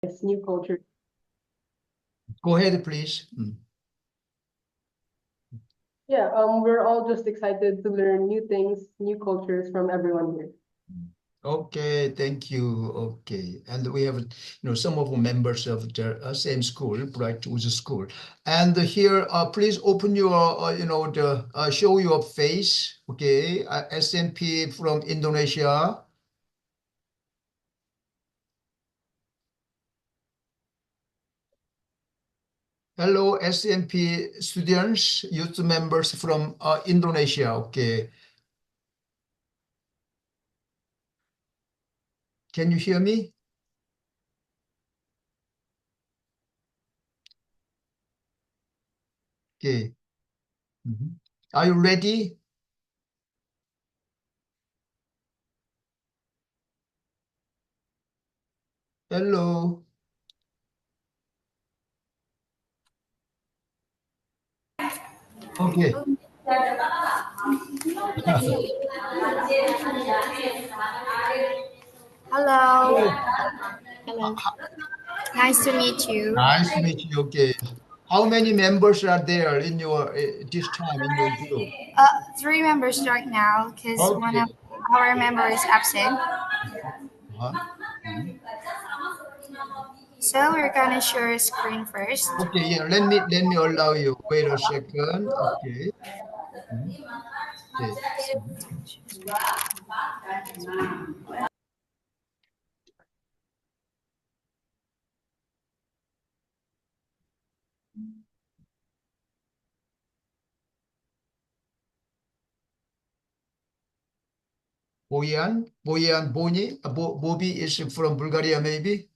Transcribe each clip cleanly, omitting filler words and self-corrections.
It's new culture. Go ahead, please. Yeah, we're all just excited to learn new things, new cultures from everyone here. Okay, thank you. Okay, and we have, some of the members of the same school, Bright Woods School. And here, please open your, show your face. Okay, SNP from Indonesia. Hello, SNP students, youth members from Indonesia. Okay, can you hear me? Okay. Are you ready? Hello. Okay. Hello. Hello. Nice to meet you. Nice to meet you. Okay. How many members are there in your this time in your group? 3 members right now because one Okay. of our members is absent. Uh-huh. Mhm. So we're gonna share a screen first. Okay, yeah, let me allow you. Wait a second. Okay. Mhm. Okay. Mhm. Boyan Boni, Bobby is from Bulgaria, maybe.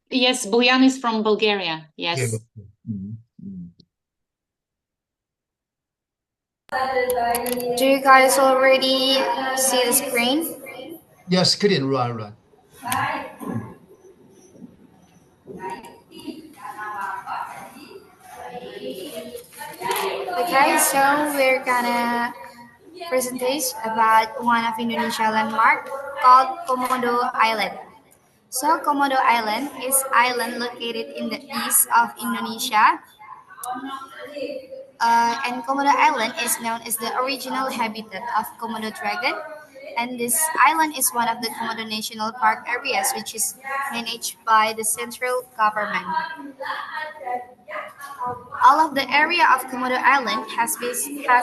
Yes, Boyan is from Bulgaria. Okay. Yes. Mhm. Mhm. Do you guys already see the screen? Yeah, screen, right. Okay, so we're gonna presentation about one of Indonesia landmark called Komodo Island. So Komodo Island is island located in the east of Indonesia. And Komodo Island is known as the original habitat of Komodo dragon. And this island is one of the Komodo National Park areas, which is managed by the central government. All of the area of Komodo Island has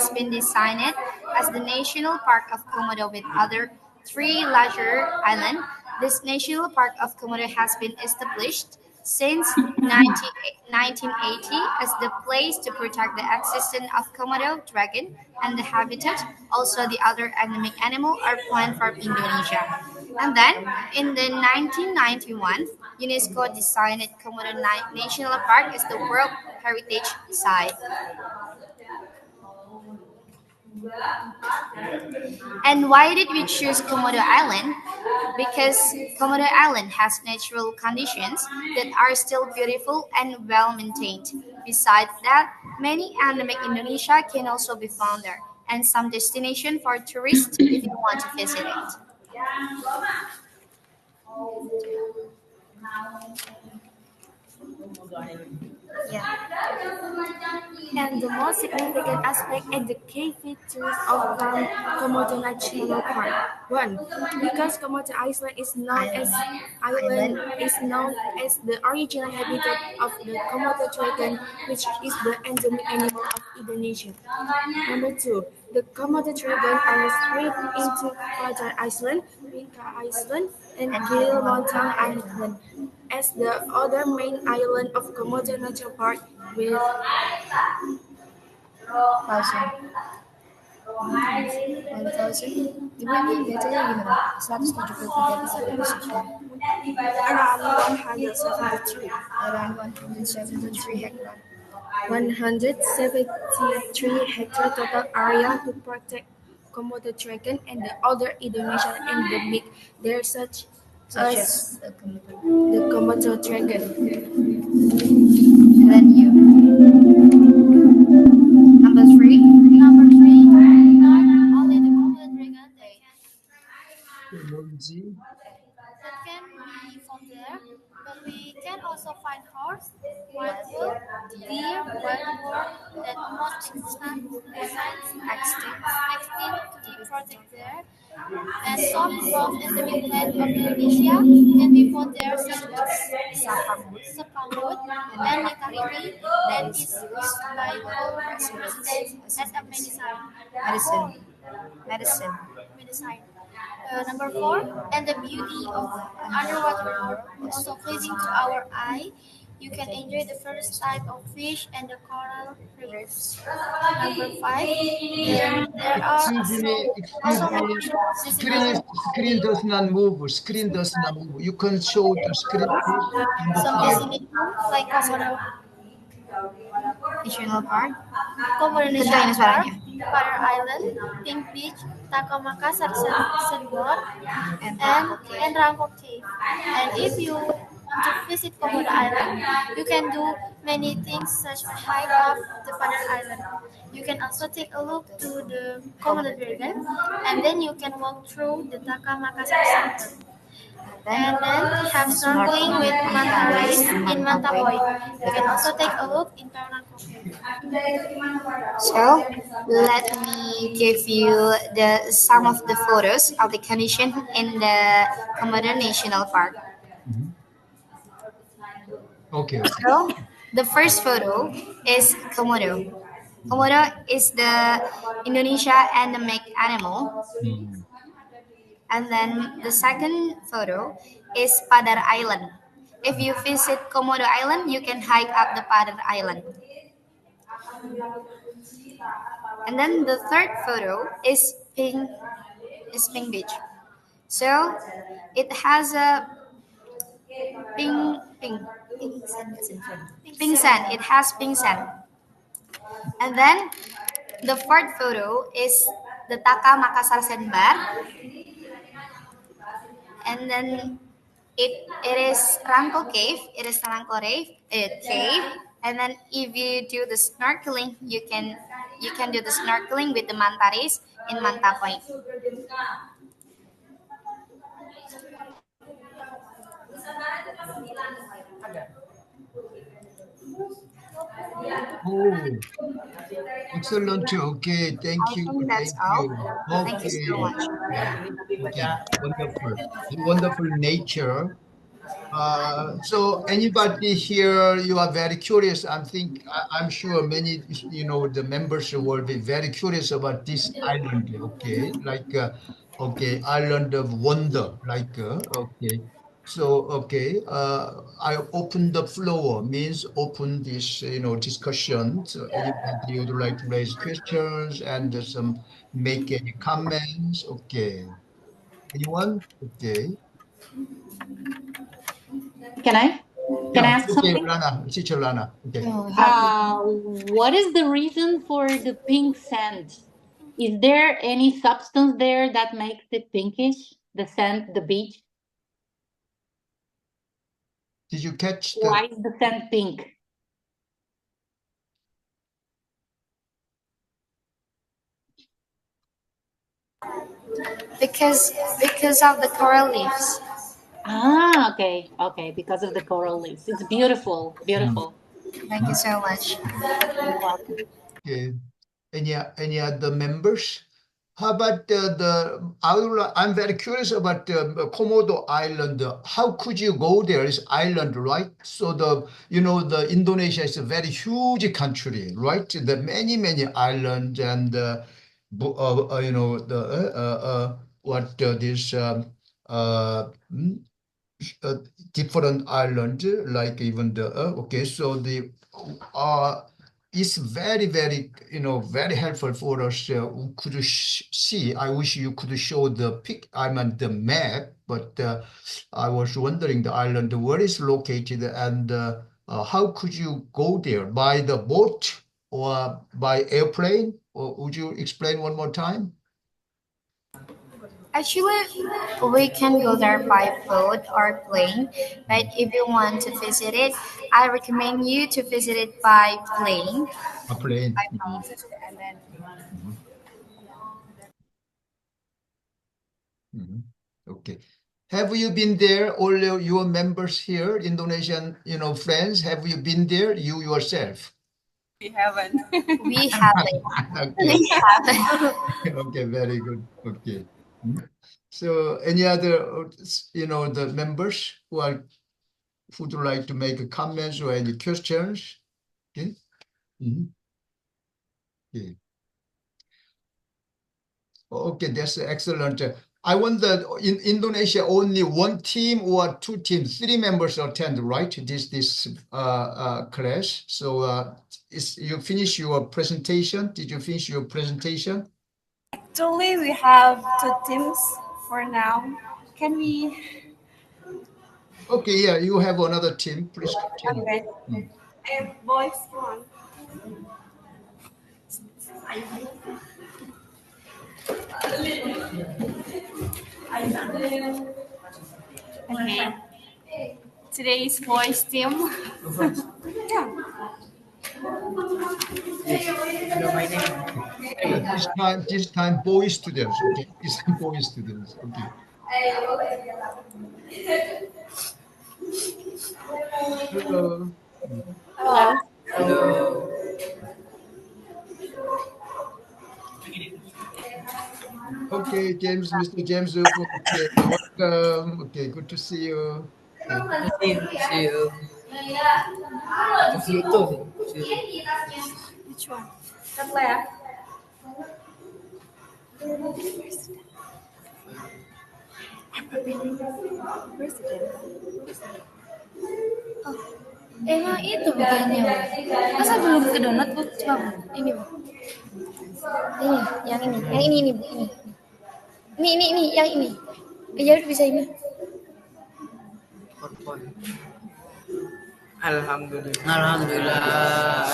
been designed as the national park of Komodo with other 3 larger islands. This national park of Komodo has been established since 1980 as the place to protect the existence of Komodo dragon and the habitat, also the other endemic animal or plant from Indonesia. And then in the 1991, UNESCO designated Komodo National Park as the World Heritage Site. And why did we choose Komodo Island? Because Komodo Island has natural conditions that are still beautiful and well maintained. Besides that, many endemic Indonesia can also be found there, and some destination for tourists if you want to visit it. Yeah. And the most significant aspect is the key features of Komodo National Park. 1. Because Komodo Island is known as the original habitat of the Komodo dragon, which is the endemic animal of Indonesia. Number 2. The Komodo dragon are split into Fragile Island, Winka Island, and Kilimantan Island as the other main island of Komodo National Park with 1000. Gimana nih bacanya gimana? 173 episode sekian. around 173 Around 173 hectare. 173 hectare total area to protect Komodo dragon and the other Indonesian endemic there such Such as as the Komodo. the Komodo dragon. And then you. Number 3. Number 3. Only the Komodo dragon. Noisy. That can be found there, but we can also find horse, wild wolf, deer, wild boar, and most extinct to be protected there. And some of endemic plant of Indonesia can be found there, such as sapamut and mitaripi, that is used by local residents as a medicine. Number four, and the beauty of underwater world is so pleasing to our eye. You can enjoy the first type of fish and the coral reefs. Number five, there are Excuse me. Screen does not move. Screen does not move. You can show the screen, please, on the some file. destinations like Komodo National Park, Komodo National Park, Padar Island, Pink Beach, Takamaka Sandbar, and Rangkok Cave. And if you want to visit Komodo Island, you can do many things such as hike up the Padar Island. You can also take a look to the Komodo Dragon, and then you can walk through the Takamaka Sandbar. And then have snorkeling with manta rays in Manta Point. You can also take a look in Rangkok Cave. So let me give you some of the photos of the condition in the Komodo National Park. Okay. So the first photo is Komodo. Komodo is the Indonesia endemic animal. And then the second photo is Padar Island. If you visit Komodo Island, you can hike up the Padar Island. And then the third photo is Pink Beach. So it has a pink sand. It has pink sand. And then the fourth photo is the Taka Makassar Sandbar. And then it is Rangko Cave. It is Rangko Cave. And then if you do the snorkeling, you can do the snorkeling with the manta rays in Manta Point. Oh, excellent. Okay, thank you. I think that's Thank all. you. Thank you so Okay. much. Yeah. Okay. Wonderful. Wonderful nature. So anybody here, you are very curious. I'm sure many, the members will be very curious about this island. Okay, okay, island of wonder. Okay. So okay, I open the floor means open this, discussion. So anybody would like to raise questions and some make any comments? Okay. Anyone? Okay. Can I? Can I Yeah, ask okay, something? Lana, teacher Lana. Okay. What is the reason for the pink sand? Is there any substance there that makes it pinkish? The sand, the beach? Did you catch the? Why is the sand pink? Because of the coral reefs. Okay, because of the coral reefs. It's beautiful, beautiful. Thank you so much. You're welcome. Okay. Any other members? How about I'm very curious about Komodo Island. How could you go there? It's island, right? So the Indonesia is a very huge country, right? The many islands and this different island, like even okay. So uh, it's very very helpful for us. Who could see. I wish you could show the map, but I was wondering the island where it's located and how could you go there by the boat or by airplane? Or would you explain one more time? Actually, we can go there by boat or plane, but if you want to visit it, I recommend you to visit it by plane. A plane. And then Mhm. Okay. Have you been there, all your members here, Indonesian, friends? Have you been there, you yourself? We haven't. Okay. We haven't. Okay, very good. Okay. So any other, the members who would like to make comments or any questions? Okay. Okay. Okay, that's excellent. I wonder, in Indonesia, only one team or two teams, three members attend, right? This class. So you finish your presentation? Did you finish your presentation? Actually, we have two teams for now. Can we? Okay, yeah, you have another team. Please continue. Okay. And boys one. Okay. Today's boys team. Yeah. This time, boy students. Okay, this time, boy students. Okay. Hello. Hello. Okay, Mr. James. Okay, welcome. Okay, good to see you. Okay. See you. See you. Which one? Emang itu bukannya, Bu? Masa belum ke donat, Bu? Coba, Bu. Ini, Bu. Yang ini, Bu. Ini, yang ini. Ya udah bisa ini. Alhamdulillah.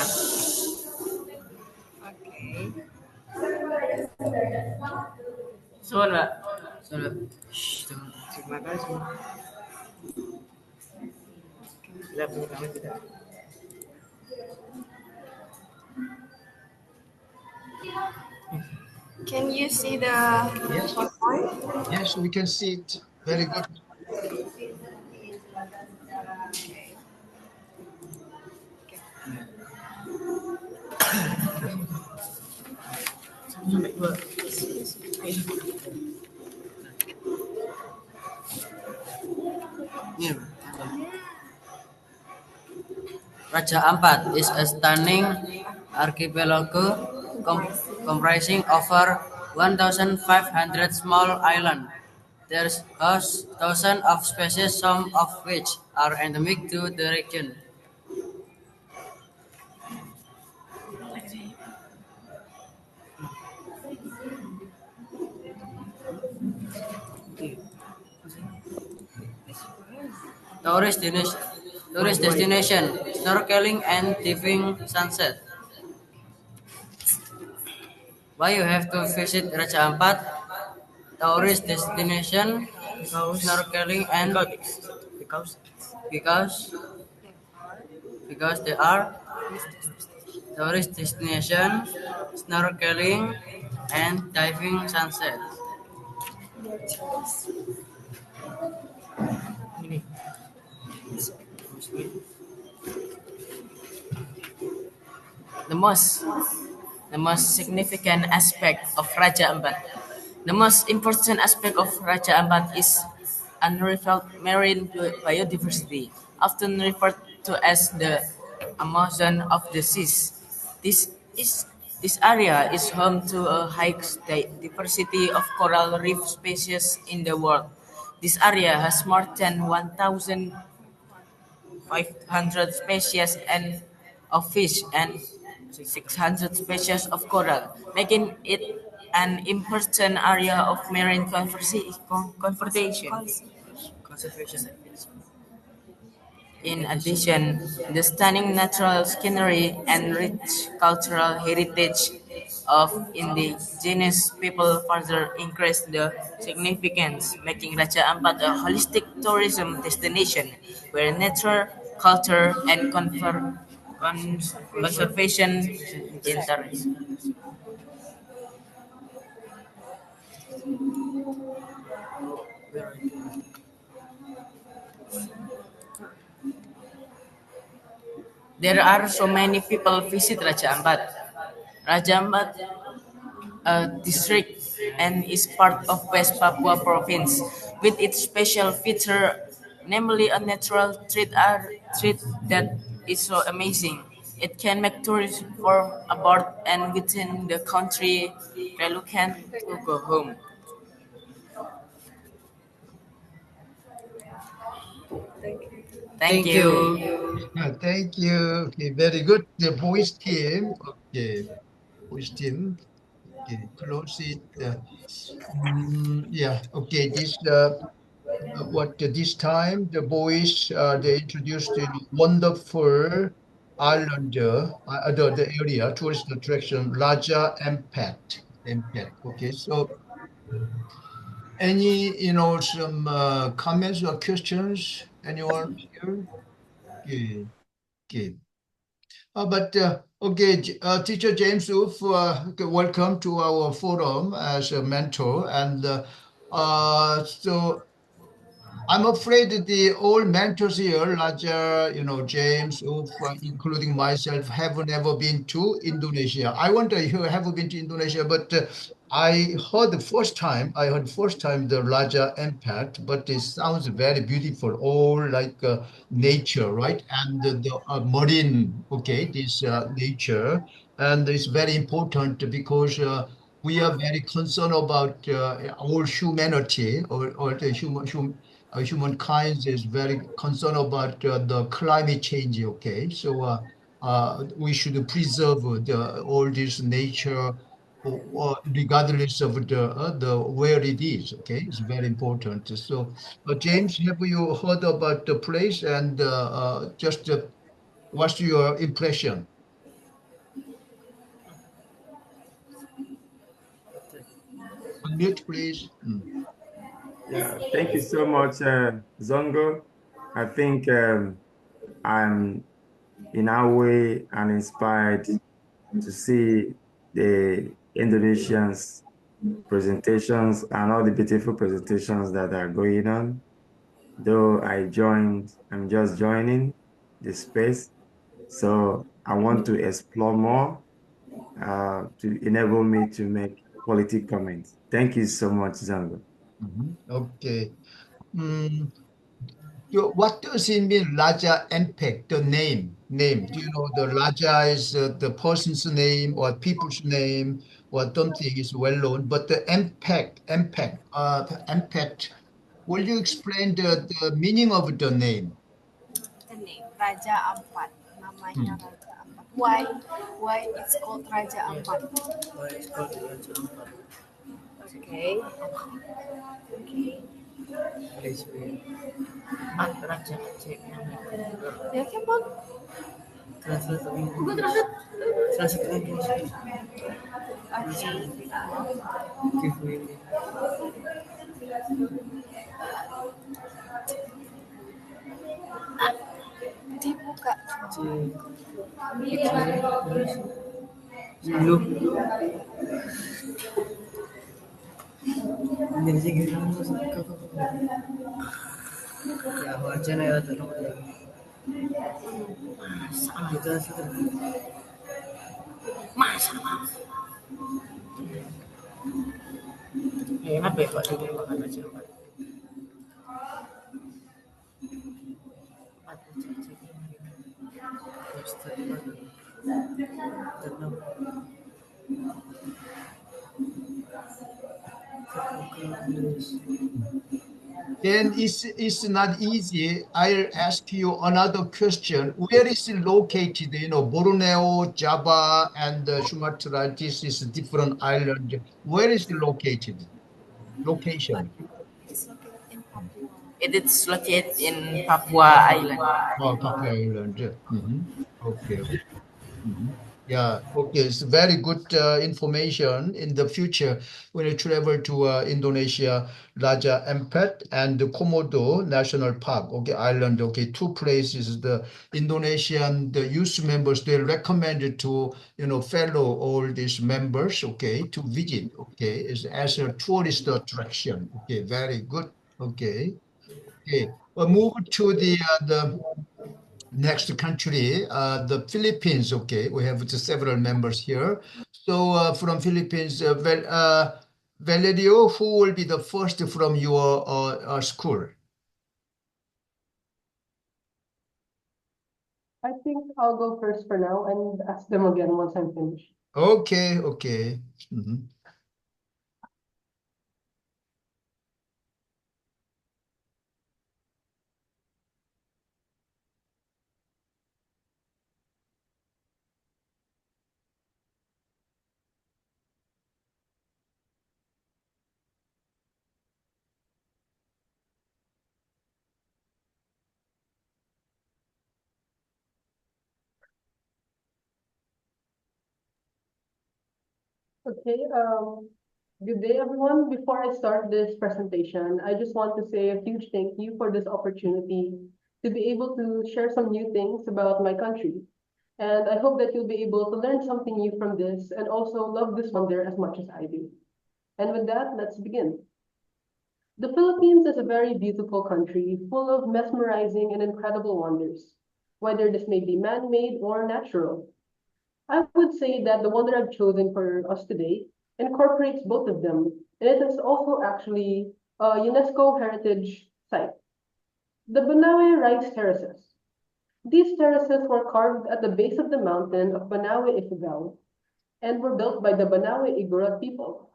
Soal, Mbak. Terima kasih. Can you see the Yes. PowerPoint? Yes, we can see it. Very good. Raja Ampat is a stunning archipelago comprising over 1,500 small islands. There's thousands of species, some of which are endemic to the region. Tourist destination, snorkeling and diving sunset. Why you have to visit Raja Ampat? Tourist destination, snorkeling and because they are tourist destination, snorkeling and diving sunset. The most significant aspect of Raja Ampat. The most important aspect of Raja Ampat is unrivaled marine biodiversity, often referred to as the Amazon of the seas. This area is home to a high diversity of coral reef species in the world. This area has more than 1,500 species of fish and 600 species of coral, making it an important area of marine conservation. In addition, the stunning natural scenery and rich cultural heritage of indigenous people further increase the significance, making Raja Ampat a holistic tourism destination where nature, culture, and conservation interest. There are so many people visit Raja Ampat. Raja Ampat district and is part of West Papua province with its special feature, namely a natural treat that is so amazing. It can make tourists from abroad and within the country reluctant to go home. Thank you. Thank you. Okay, very good. The boys team. Okay, boys team. Okay, close it. Yeah. Okay. This time the boys they introduced the wonderful island, the area tourist attraction Raja Ampat. Ampat. Okay. So any some comments or questions? Anyone here? Okay. Okay. Okay, Teacher James Wolf, okay, welcome to our forum as a mentor. And so I'm afraid that the old mentors here, Roger, James, Wolf, including myself, have never been to Indonesia. I wonder if you have been to Indonesia, but I heard first time the Raja impact, but it sounds very beautiful, all like nature, right? And the marine, okay, this nature, and it's very important because we are very concerned about all humanity or the humankind is very concerned about the climate change. Okay, so we should preserve all this nature, regardless of the where it is. Okay, it's very important. So, James, have you heard about the place and just what's your impression? Unmute, please. Yeah, thank you so much, Zongo. I think I'm in our way and inspired to see the Indonesians presentations and all the beautiful presentations that are going on. Though I'm just joining the space. So I want to explore more to enable me to make quality comments. Thank you so much, Zongo. Okay. Mm, what does it mean, Raja Impact, the name? Name. Do you know the Raja is the person's name or people's name or something is well known, but the impact. Will you explain the meaning of the name? The name Raja Ampat. Namanya Hmm. Raja Ampat. Why it's called Raja Ampat? Okay. Okay. Ya kan, Bang? Gue terus. Dibuka. Kenapa ya Pak Didi makan Raja Ampat? Then it's not easy. I'll ask you another question. Where is it located? Borneo, Java, and Sumatra. This is a different island. Where is it located? Location. It's located in Papua. It is located in Papua Island. Oh, Papua Island. Yeah. Okay. Yeah, okay. It's very good information in the future when you travel to Indonesia, Raja Ampat and the Komodo National Park, okay, island, okay, two places. The Indonesian, the youth members, they recommended to, fellow all these members, okay, to visit, okay, as a tourist attraction. Okay, very good. Okay. Okay. We'll move to the next country, the Philippines. Okay, we have just several members here. So from Philippines, Valerio, who will be the first from your school? I think I'll go first for now and ask them again once I'm finished. Okay, okay. Mhm. Okay, good day, everyone. Before I start this presentation, I just want to say a huge thank you for this opportunity to be able to share some new things about my country. And I hope that you'll be able to learn something new from this and also love this wonder as much as I do. And with that, let's begin. The Philippines is a very beautiful country full of mesmerizing and incredible wonders, whether this may be man-made or natural. I would say that the wonder I've chosen for us today incorporates both of them, and it is also actually a UNESCO heritage site. The Banawe Rice Terraces. These terraces were carved at the base of the mountain of Banawe, Ifugao, and were built by the Banawe Igorot people.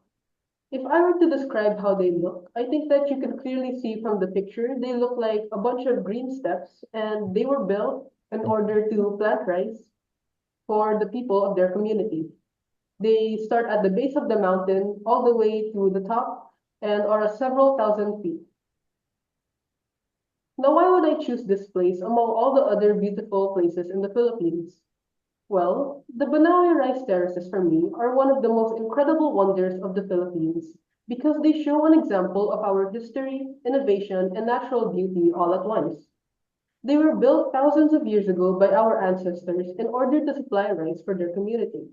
If I were to describe how they look, I think that you can clearly see from the picture, they look like a bunch of green steps, and they were built in order to plant rice for the people of their community. They start at the base of the mountain all the way to the top and are several thousand feet. Now, why would I choose this place among all the other beautiful places in the Philippines? Well, the Banawe rice terraces for me are one of the most incredible wonders of the Philippines because they show an example of our history, innovation, and natural beauty all at once. They were built thousands of years ago by our ancestors in order to supply rice for their community.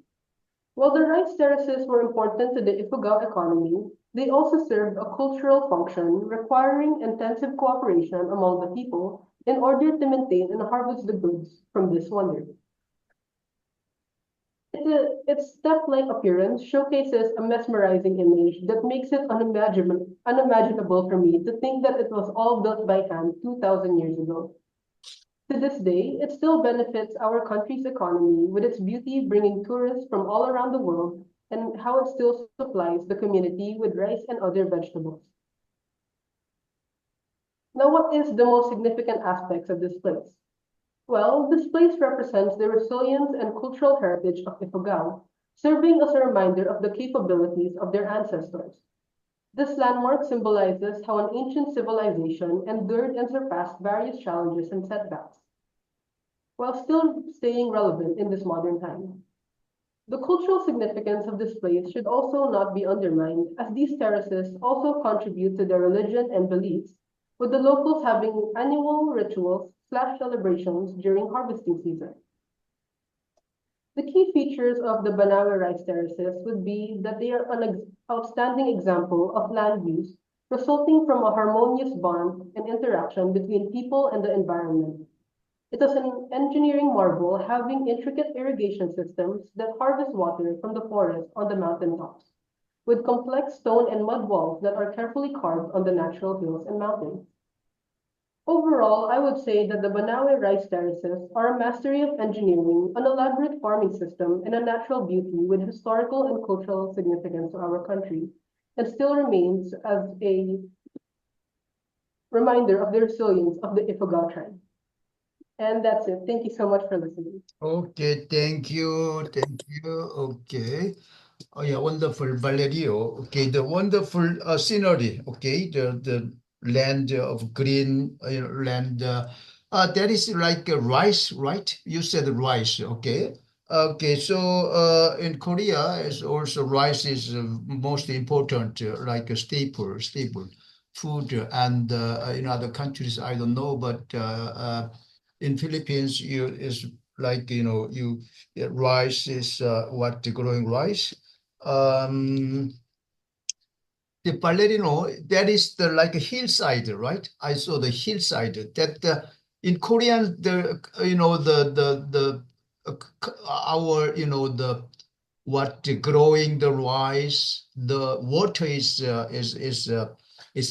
While the rice terraces were important to the Ifugao economy, they also served a cultural function requiring intensive cooperation among the people in order to maintain and harvest the goods from this wonder. Its step-like appearance showcases a mesmerizing image that makes it unimaginable for me to think that it was all built by hand 2,000 years ago. To this day, it still benefits our country's economy with its beauty bringing tourists from all around the world and how it still supplies the community with rice and other vegetables. Now, what is the most significant aspects of this place? Well, this place represents the resilience and cultural heritage of Ifugao, serving as a reminder of the capabilities of their ancestors. This landmark symbolizes how an ancient civilization endured and surpassed various challenges and setbacks, while still staying relevant in this modern time. The cultural significance of this place should also not be undermined, as these terraces also contribute to their religion and beliefs, with the locals having annual rituals/celebrations during harvesting season. The key features of the Banawe rice terraces would be that they are an outstanding example of land use resulting from a harmonious bond and interaction between people and the environment. It is an engineering marvel having intricate irrigation systems that harvest water from the forest on the mountain tops, with complex stone and mud walls that are carefully carved on the natural hills and mountains. Overall, I would say that the Banawe rice terraces are a mastery of engineering, an elaborate farming system, and a natural beauty with historical and cultural significance to our country, and still remains as a reminder of the resilience of the Ifugao tribe. And that's it. Thank you so much for listening. Okay, thank you, thank you. Okay. Oh yeah, wonderful, Valerio. Okay, the wonderful scenery. Okay, the land of green land. That is like rice, right? You said rice. Okay. Okay, so in Korea, is also rice is most important, like a staple food, and in other countries I don't know, but in Philippines you is like you rice is what growing rice. Um, the Ballerino, that is the like a hillside, right? I saw the hillside. That in Korean, the our what growing the rice, the water is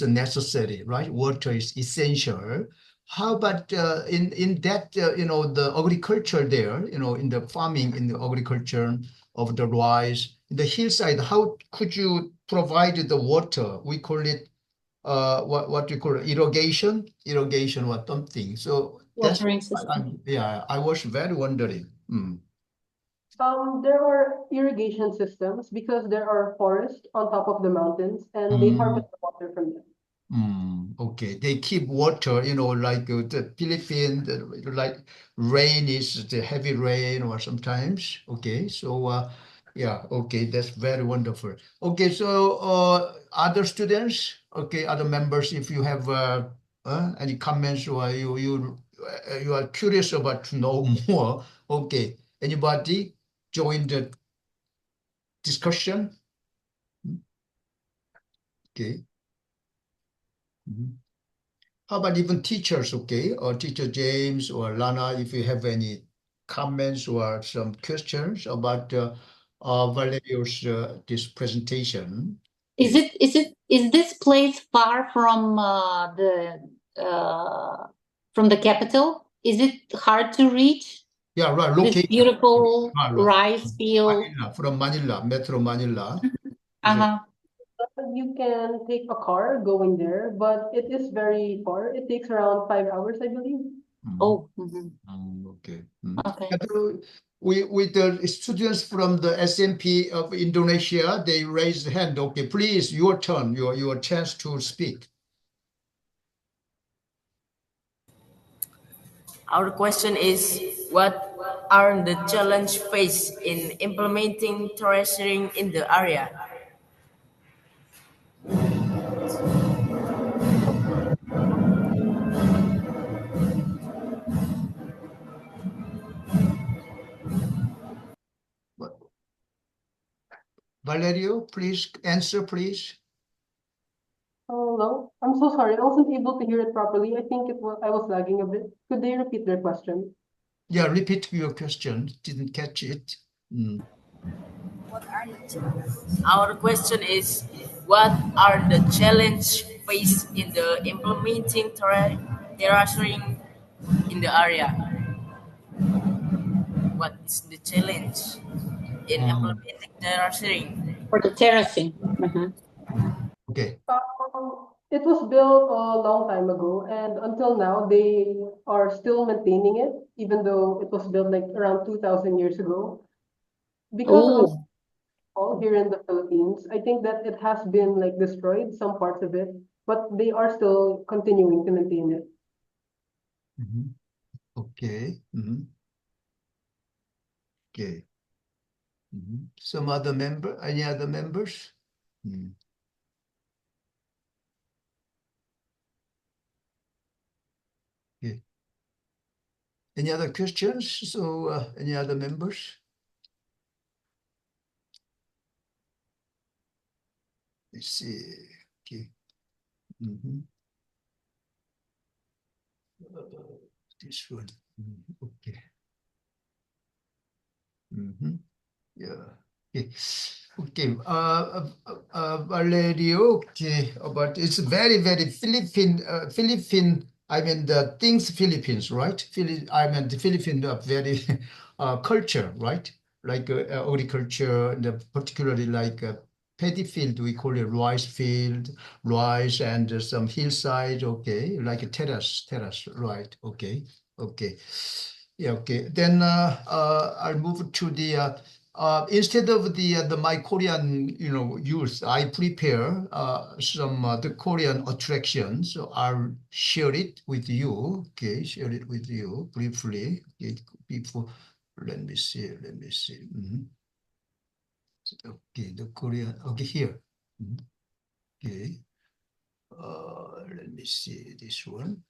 necessary, right? Water is essential. How about in that the agriculture there, in the farming, in the agriculture of the rice, the hillside, how could you provide the water? We call it what you call it, irrigation or something. So that's Watering system. yeah, I was very wondering. There are irrigation systems because there are forests on top of the mountains and they Mm. harvest the water from them. Okay, they keep water, like the Philippines, like rain is the heavy rain or sometimes. Okay, so yeah, okay, that's very wonderful. Okay, so other students, okay, other members, if you have any comments or you are curious about to know more, okay, anybody join the discussion? Okay. Mhm. How about even teachers, okay? Or Teacher James or Lana, if you have any comments or some questions about Valerio's this presentation. Okay. Is this place far from the capital? Is it hard to reach Yeah, right, this location. beautiful Right, right. rice field? Manila, from Manila, Metro Manila. Is it? Uh-huh. You can take a car going there, but it is very far. It takes around 5 hours, I believe. Oh, mhm. Okay. Okay. And, with the students from the SMP of Indonesia, they raised the hand. Okay, please, your turn, your chance to speak. Our question is, what are the challenges faced in implementing terracing in the area? Valerio, please answer, please. Hello, I'm so sorry. I wasn't able to hear it properly. I think I was lagging a bit. Could they repeat their question? Yeah, repeat your question. Didn't catch it. Our question is, what are the challenges faced in the implementing terracing in the area? What is the challenge in Um, implementing terracing? For the terracing. Mhm. okay. It was built a long time ago, and until now, they are still maintaining it, even though it was built like around 2,000 years ago. Because of Oh, all here in the Philippines, I think that it has been like destroyed, some parts of it, but they are still continuing to maintain it. Okay. Okay. Some other member? Any other members? Okay. Any other questions? So, any other members? Let's see. Okay. This one. Okay. Yeah. Okay. Okay. Valerio. Okay. But it's very, very Philippine. I mean, the things Philippines, right? I mean, the Philippines are very culture, right? Like agriculture, particularly like paddy field, we call it rice field, rice and some hillside. Okay, like a terrace, right? Okay, okay. Yeah, okay. Then I'll move to the instead of the my Korean youth, I prepare some the Korean attractions. So I'll share it with you. Okay, share it with you briefly. Okay, before let me see. Okay, the Korean. Okay, here. Okay. Let me see this one.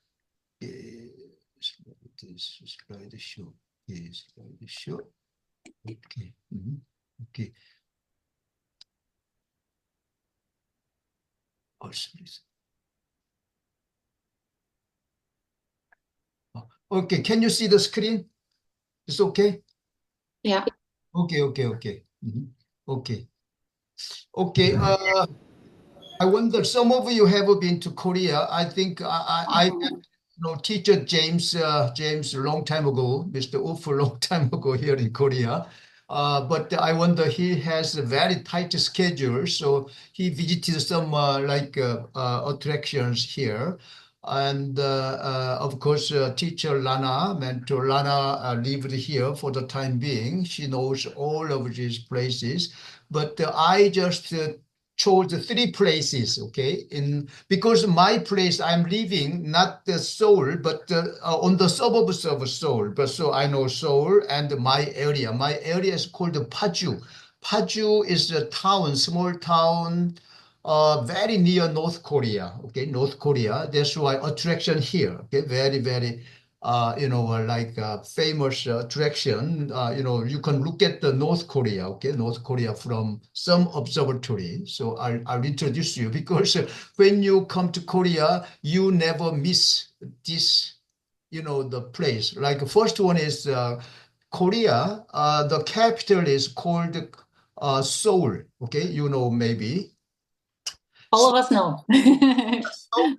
Okay, slide show. Okay, slide show. Okay. Okay. please. Okay, can you see the screen? It's okay? Yeah. Okay. Okay. Okay. I wonder, some of you have been to Korea. I think I teacher James a long time ago, Mr. Wolf a long time ago here in Korea. But I wonder, he has a very tight schedule, so he visited some attractions here. And of course, teacher Lana, mentor Lana, lived here for the time being. She knows all of these places. But I just chose three places, okay? Because my place I'm living, not the Seoul, but on the suburbs of Seoul. But so I know Seoul and my area. My area is called Paju. Paju is a town, small town, very near North Korea. Okay, North Korea. That's why attraction here. Okay, very, very famous attraction. You can look at the North Korea, okay, North Korea from some observatory. So I'll introduce you, because when you come to Korea, you never miss this, the place. Like first one is Korea. The capital is called Seoul. Okay, maybe. All of us know.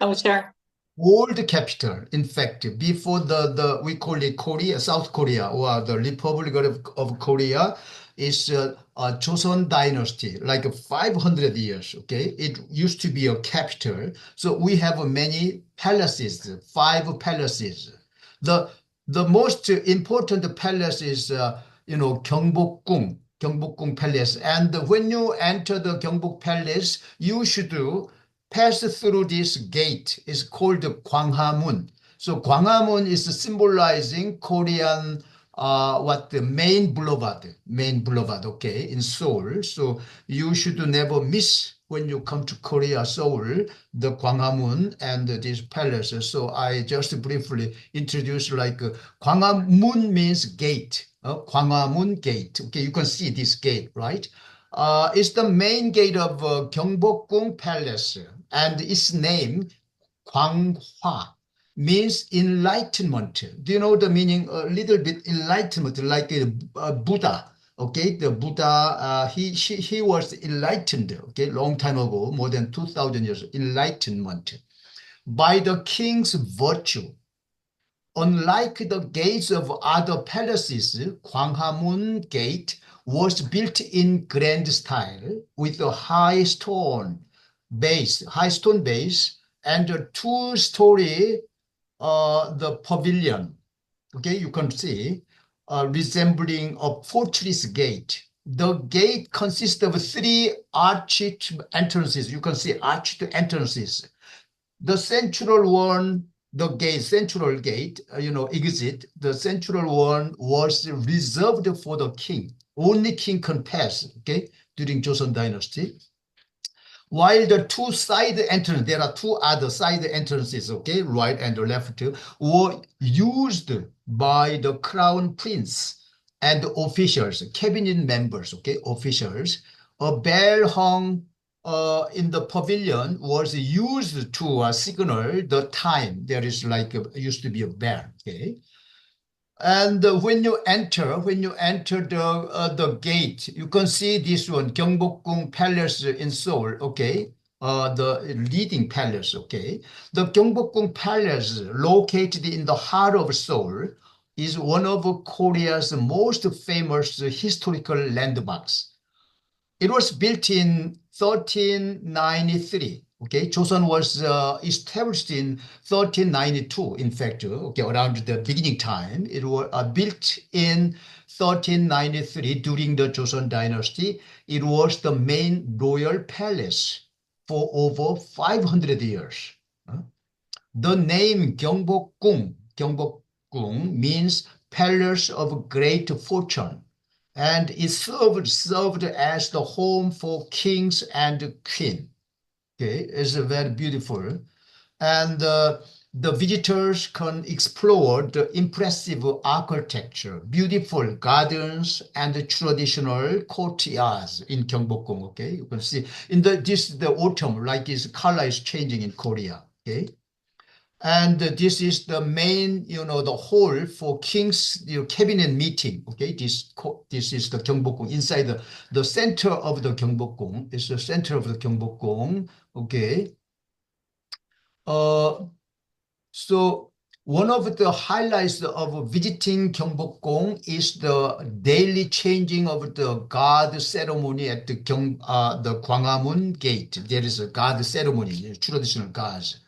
I'm sure. Old capital, in fact, before the we call it Korea, South Korea, or the Republic of Korea, is Joseon dynasty, like 500 years. Okay, it used to be a capital. So we have many palaces, 5 palaces. The most important palace is Gyeongbokgung Palace. And when you enter the Gyeongbok Palace, you should pass through this gate. Is called Gwanghamun. So Gwanghamun is symbolizing Korean the main boulevard, okay, in Seoul. So you should never miss when you come to Korea, Seoul, the Gwanghamun and this palace. So I just briefly introduce, like Gwanghamun means gate. Gwanghamun gate. Okay, you can see this gate, right? It's the main gate of Gyeongbokgung Palace, and its name, Gwanghwa, means enlightenment. Do you know the meaning? A little bit enlightenment, like a Buddha. Okay, the Buddha, he was enlightened. Okay, long time ago, more than 2,000 years. Enlightenment by the king's virtue. Unlike the gates of other palaces, Gwanghamun Gate was built in grand style with a high stone base, and a 2-story the pavilion. Okay, you can see resembling a fortress gate. The gate consists of 3 arched entrances. You can see arched entrances. The central one, central gate, exit, the central one was reserved for the king. Only king can pass, okay, during Joseon dynasty. While the 2 side entrances, there are 2 other side entrances, okay, right and left, were used by the crown prince and officials, cabinet members, okay, officials. A bell hung in the pavilion was used to signal the time. There is used to be a bell, okay. And when you enter the gate, you can see this one, Gyeongbokgung Palace in Seoul, okay, the leading palace, okay. The Gyeongbokgung Palace, located in the heart of Seoul, is one of Korea's most famous historical landmarks. It was built in 1393. Okay, Joseon was established in 1392. In fact, okay, around the beginning time, it was built in 1393 during the Joseon dynasty. It was the main royal palace for over 500 years. The name Gyeongbokgung means palace of great fortune, and it served as the home for kings and queen. Okay, it's very beautiful. And the visitors can explore the impressive architecture, beautiful gardens, and the traditional courtyards in Gyeongbokgung. Okay, you can see in the autumn, like its color is changing in Korea. Okay. And this is the main, the hall for King's cabinet meeting. Okay, this is the Gyeongbokgung inside the center of the Gyeongbokgung. It's the center of the Gyeongbokgung. Okay. So one of the highlights of visiting Gyeongbokgung is the daily changing of the guard ceremony at the Gwangamun Gate. There is a guard ceremony, traditional guards.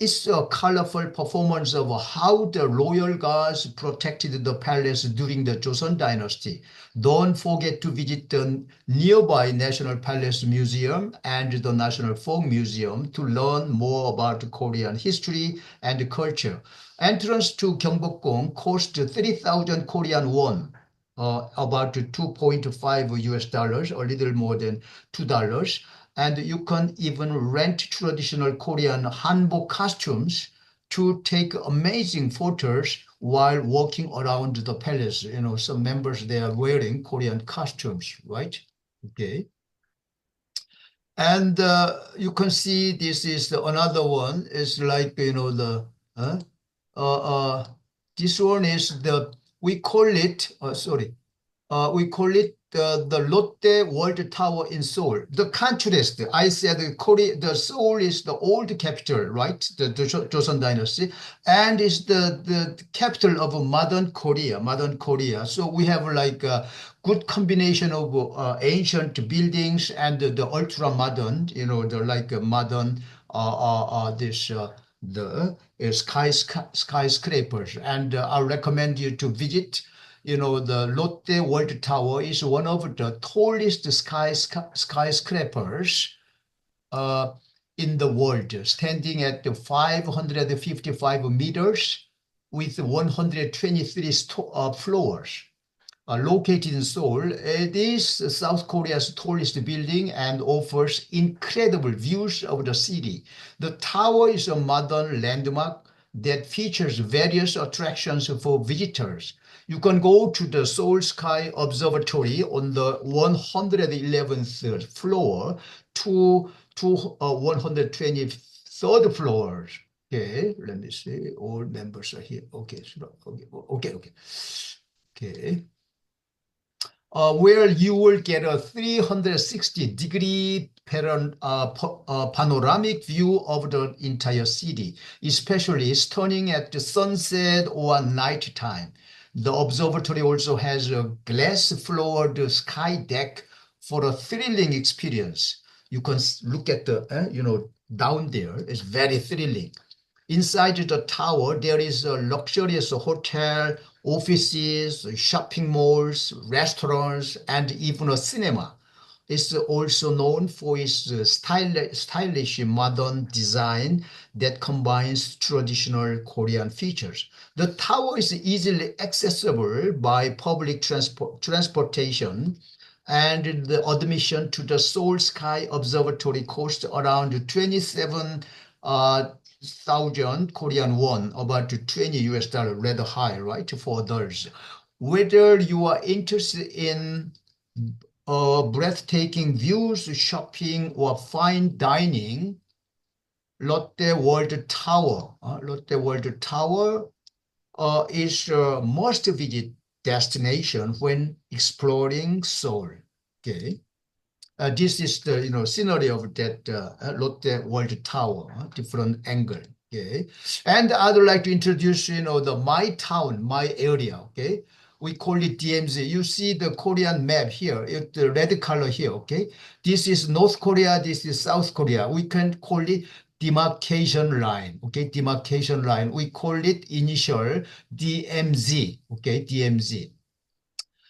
It's a colorful performance of how the royal guards protected the palace during the Joseon dynasty. Don't forget to visit the nearby National Palace Museum and the National Folk Museum to learn more about Korean history and culture. Entrance to Gyeongbokgung costs 3,000 Korean won, about 2.5 US dollars, a little more than $2. And you can even rent traditional Korean hanbok costumes to take amazing photos while walking around the palace. Some members, they are wearing Korean costumes, right? Okay. And you can see this is another one. It's like, this one is we call it the Lotte World Tower in Seoul. The contrast, I said the Seoul is the old capital, right? The Joseon dynasty, and is the capital of modern Korea. So we have like a good combination of ancient buildings and the ultra modern, modern skyscrapers. And I recommend you to visit. The Lotte World Tower is one of the tallest skyscrapers in the world, standing at 555 meters with 123 floors. Located in Seoul, it is South Korea's tallest building and offers incredible views of the city. The tower is a modern landmark that features various attractions for visitors. You can go to the Seoul Sky Observatory on the 111th floor to 123rd floor. Okay, let me see. All members are here. Okay. Where you will get a 360-degree panoramic view of the entire city, especially stunning at the sunset or night time. The observatory also has a glass-floored sky deck for a thrilling experience. You can look at the, down there. It's very thrilling. Inside the tower, there is a luxurious hotel, offices, shopping malls, restaurants, and even a cinema. It's also known for its stylish modern design that combines traditional Korean features. The tower is easily accessible by public transportation, and the admission to the Seoul Sky Observatory costs around 27,000 Korean won, about 20 US dollar, rather high, right, for adults. Whether you are interested in breathtaking views, shopping, or fine dining, Lotte World Tower is a must-visit destination when exploring Seoul. Okay. This is the scenery of that Lotte World Tower, different angle. Okay, and I'd like to introduce my town, my area. Okay, we call it DMZ. You see the Korean map here, the red color here. Okay, this is North Korea, this is South Korea. We can call it demarcation line. Okay, demarcation line. We call it initial DMZ. Okay, DMZ.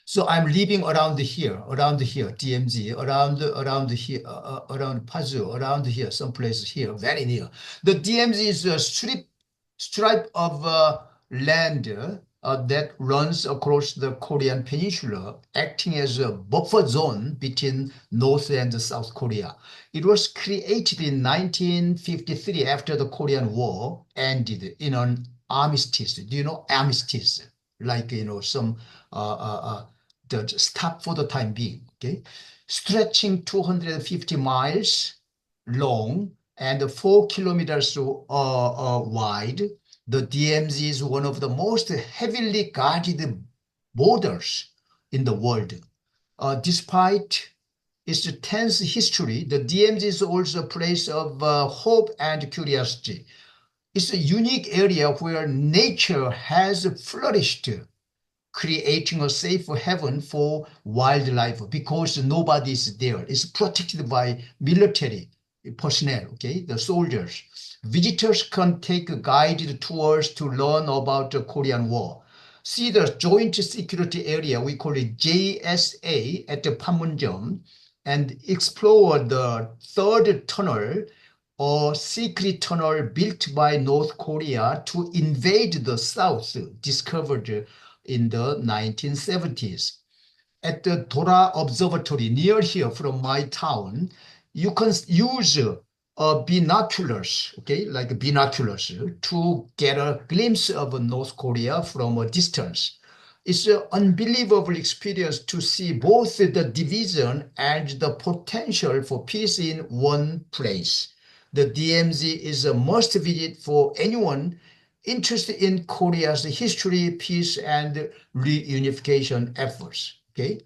So I'm living around here, DMZ, around here, around Pazu, around here, some places here, very near. The DMZ is a stripe of land that runs across the Korean peninsula, acting as a buffer zone between North and South Korea. It was created in 1953 after the Korean War ended in an armistice. Do you know armistice? Like, some the stop for the time being, okay? Stretching 250 miles long and 4 kilometers wide. The DMZ is one of the most heavily guarded borders in the world. Despite its tense history, the DMZ is also a place of hope and curiosity. It's a unique area where nature has flourished, creating a safe haven for wildlife because nobody is there. It's protected by military personnel, okay, the soldiers. Visitors can take guided tours to learn about the Korean War. See the Joint Security Area, we call it JSA, at the Panmunjom, and explore the third tunnel, or secret tunnel built by North Korea to invade the South, discovered in the 1970s. At the Dora Observatory near here from my town, you can use binoculars, okay, like binoculars, to get a glimpse of North Korea from a distance. It's an unbelievable experience to see both the division and the potential for peace in one place. The DMZ is a must visit for anyone interested in Korea's history, peace, and reunification efforts. Okay.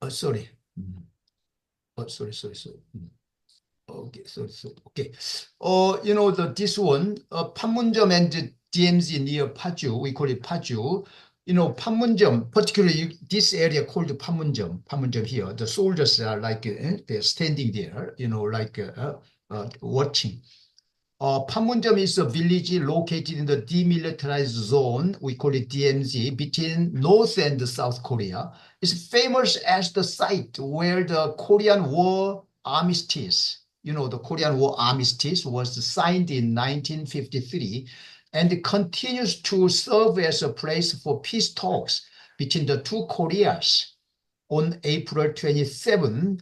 Sorry. Sorry. Okay, so okay. This one, Panmunjom and DMZ near Paju, we call it Paju. Panmunjom, particularly this area called Panmunjom here. The soldiers are like they're standing there, like watching. Panmunjom is a village located in the demilitarized zone, we call it DMZ, between North and South Korea. It's famous as the site where the Korean War armistice, the Korean War armistice was signed in 1953, and it continues to serve as a place for peace talks between the two Koreas. On April 27,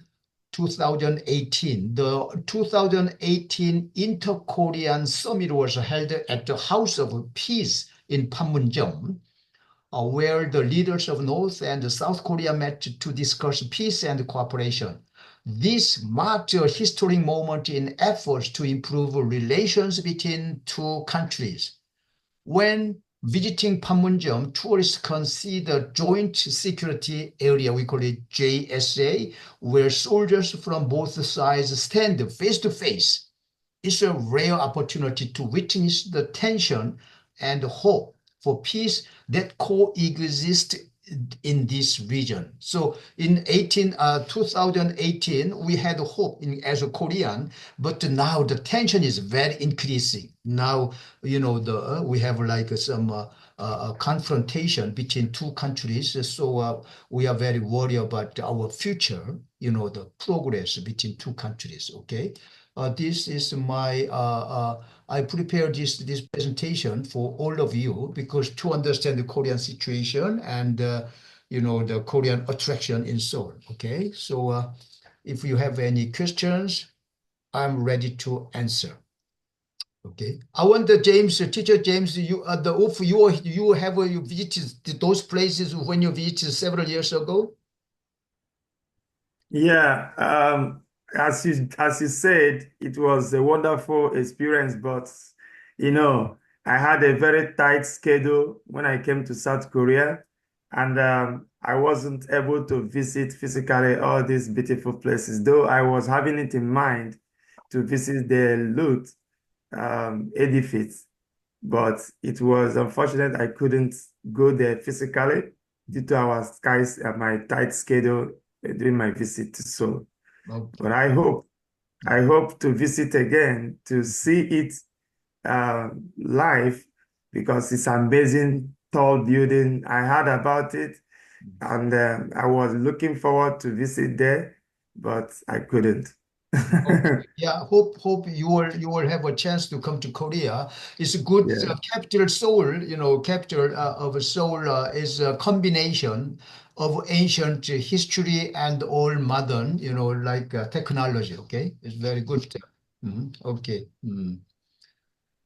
2018, the 2018 Inter-Korean Summit was held at the House of Peace in Panmunjom, where the leaders of North and South Korea met to discuss peace and cooperation. This marked a historic moment in efforts to improve relations between two countries. When visiting Panmunjom, tourists can see the Joint Security Area, we call it JSA, where soldiers from both sides stand face to face. It's a rare opportunity to witness the tension and hope for peace that coexist in this region. So in 2018, we had hope as a Korean, but now the tension is very increasing. Now, we have like some confrontation between two countries. So we are very worried about our future, the progress between two countries, okay? This is my, I prepared this presentation for all of you because to understand the Korean situation and, the Korean attraction in Seoul, okay? So if you have any questions, I'm ready to answer. Okay, I want teacher James, you visited those places when you visited several years ago? Yeah, as you said, it was a wonderful experience, but I had a very tight schedule when I came to South Korea, and I wasn't able to visit physically all these beautiful places, though I was having it in mind to visit the Louvre edifice, but it was unfortunate I couldn't go there physically due to my tight schedule during my visit to Seoul. Okay. But I hope to visit again to see it live because it's an amazing tall building. I heard about it and I was looking forward to visit there, but I couldn't. Okay. Yeah, hope you will have a chance to come to Korea. It's a good Yeah. capital Seoul. Capital of Seoul is a combination of ancient history and all modern, like technology. Okay, it's very good. Okay.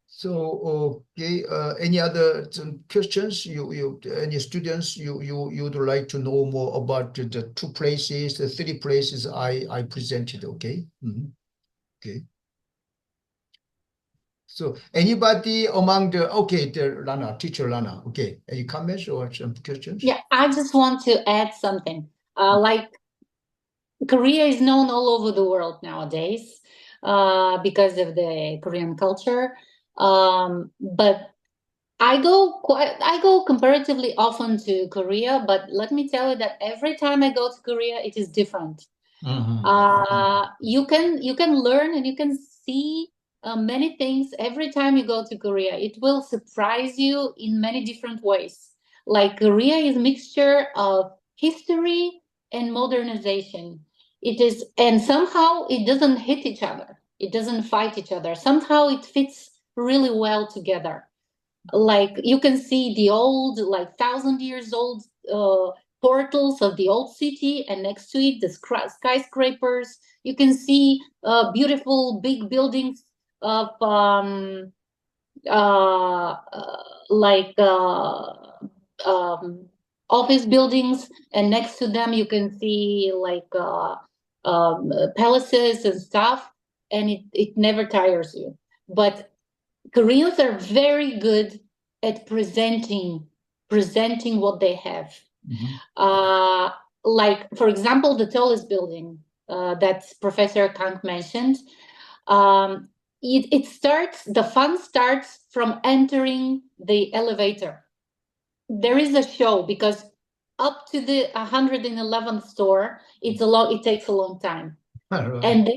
So, okay, any other questions? Any students you'd like to know more about the two places, the three places I presented? Okay. Okay. So anybody among the Lana, teacher Lana, okay, any comments or some questions? Yeah, I just want to add something. Like Korea is known all over the world nowadays because of the Korean culture. But I go comparatively often to Korea, but let me tell you that every time I go to Korea, it is different. You can learn and you can see many things every time you go to Korea. It will surprise you in many different ways. Like Korea is a mixture of history and modernization. It is, and somehow it doesn't hit each other. It doesn't fight each other. Somehow it fits really well together. Like you can see the old, like 1,000 years old portals of the old city, and next to it the skyscrapers. You can see beautiful big buildings of uh, like um, office buildings, and next to them you can see like palaces and stuff, and it never tires you. But Koreans are very good at presenting what they have. Uh, like, for example, the tallest building that Professor Kang mentioned. Um, the fun starts from entering the elevator. There is a show because up to the 111th store, it takes a long time. Right. And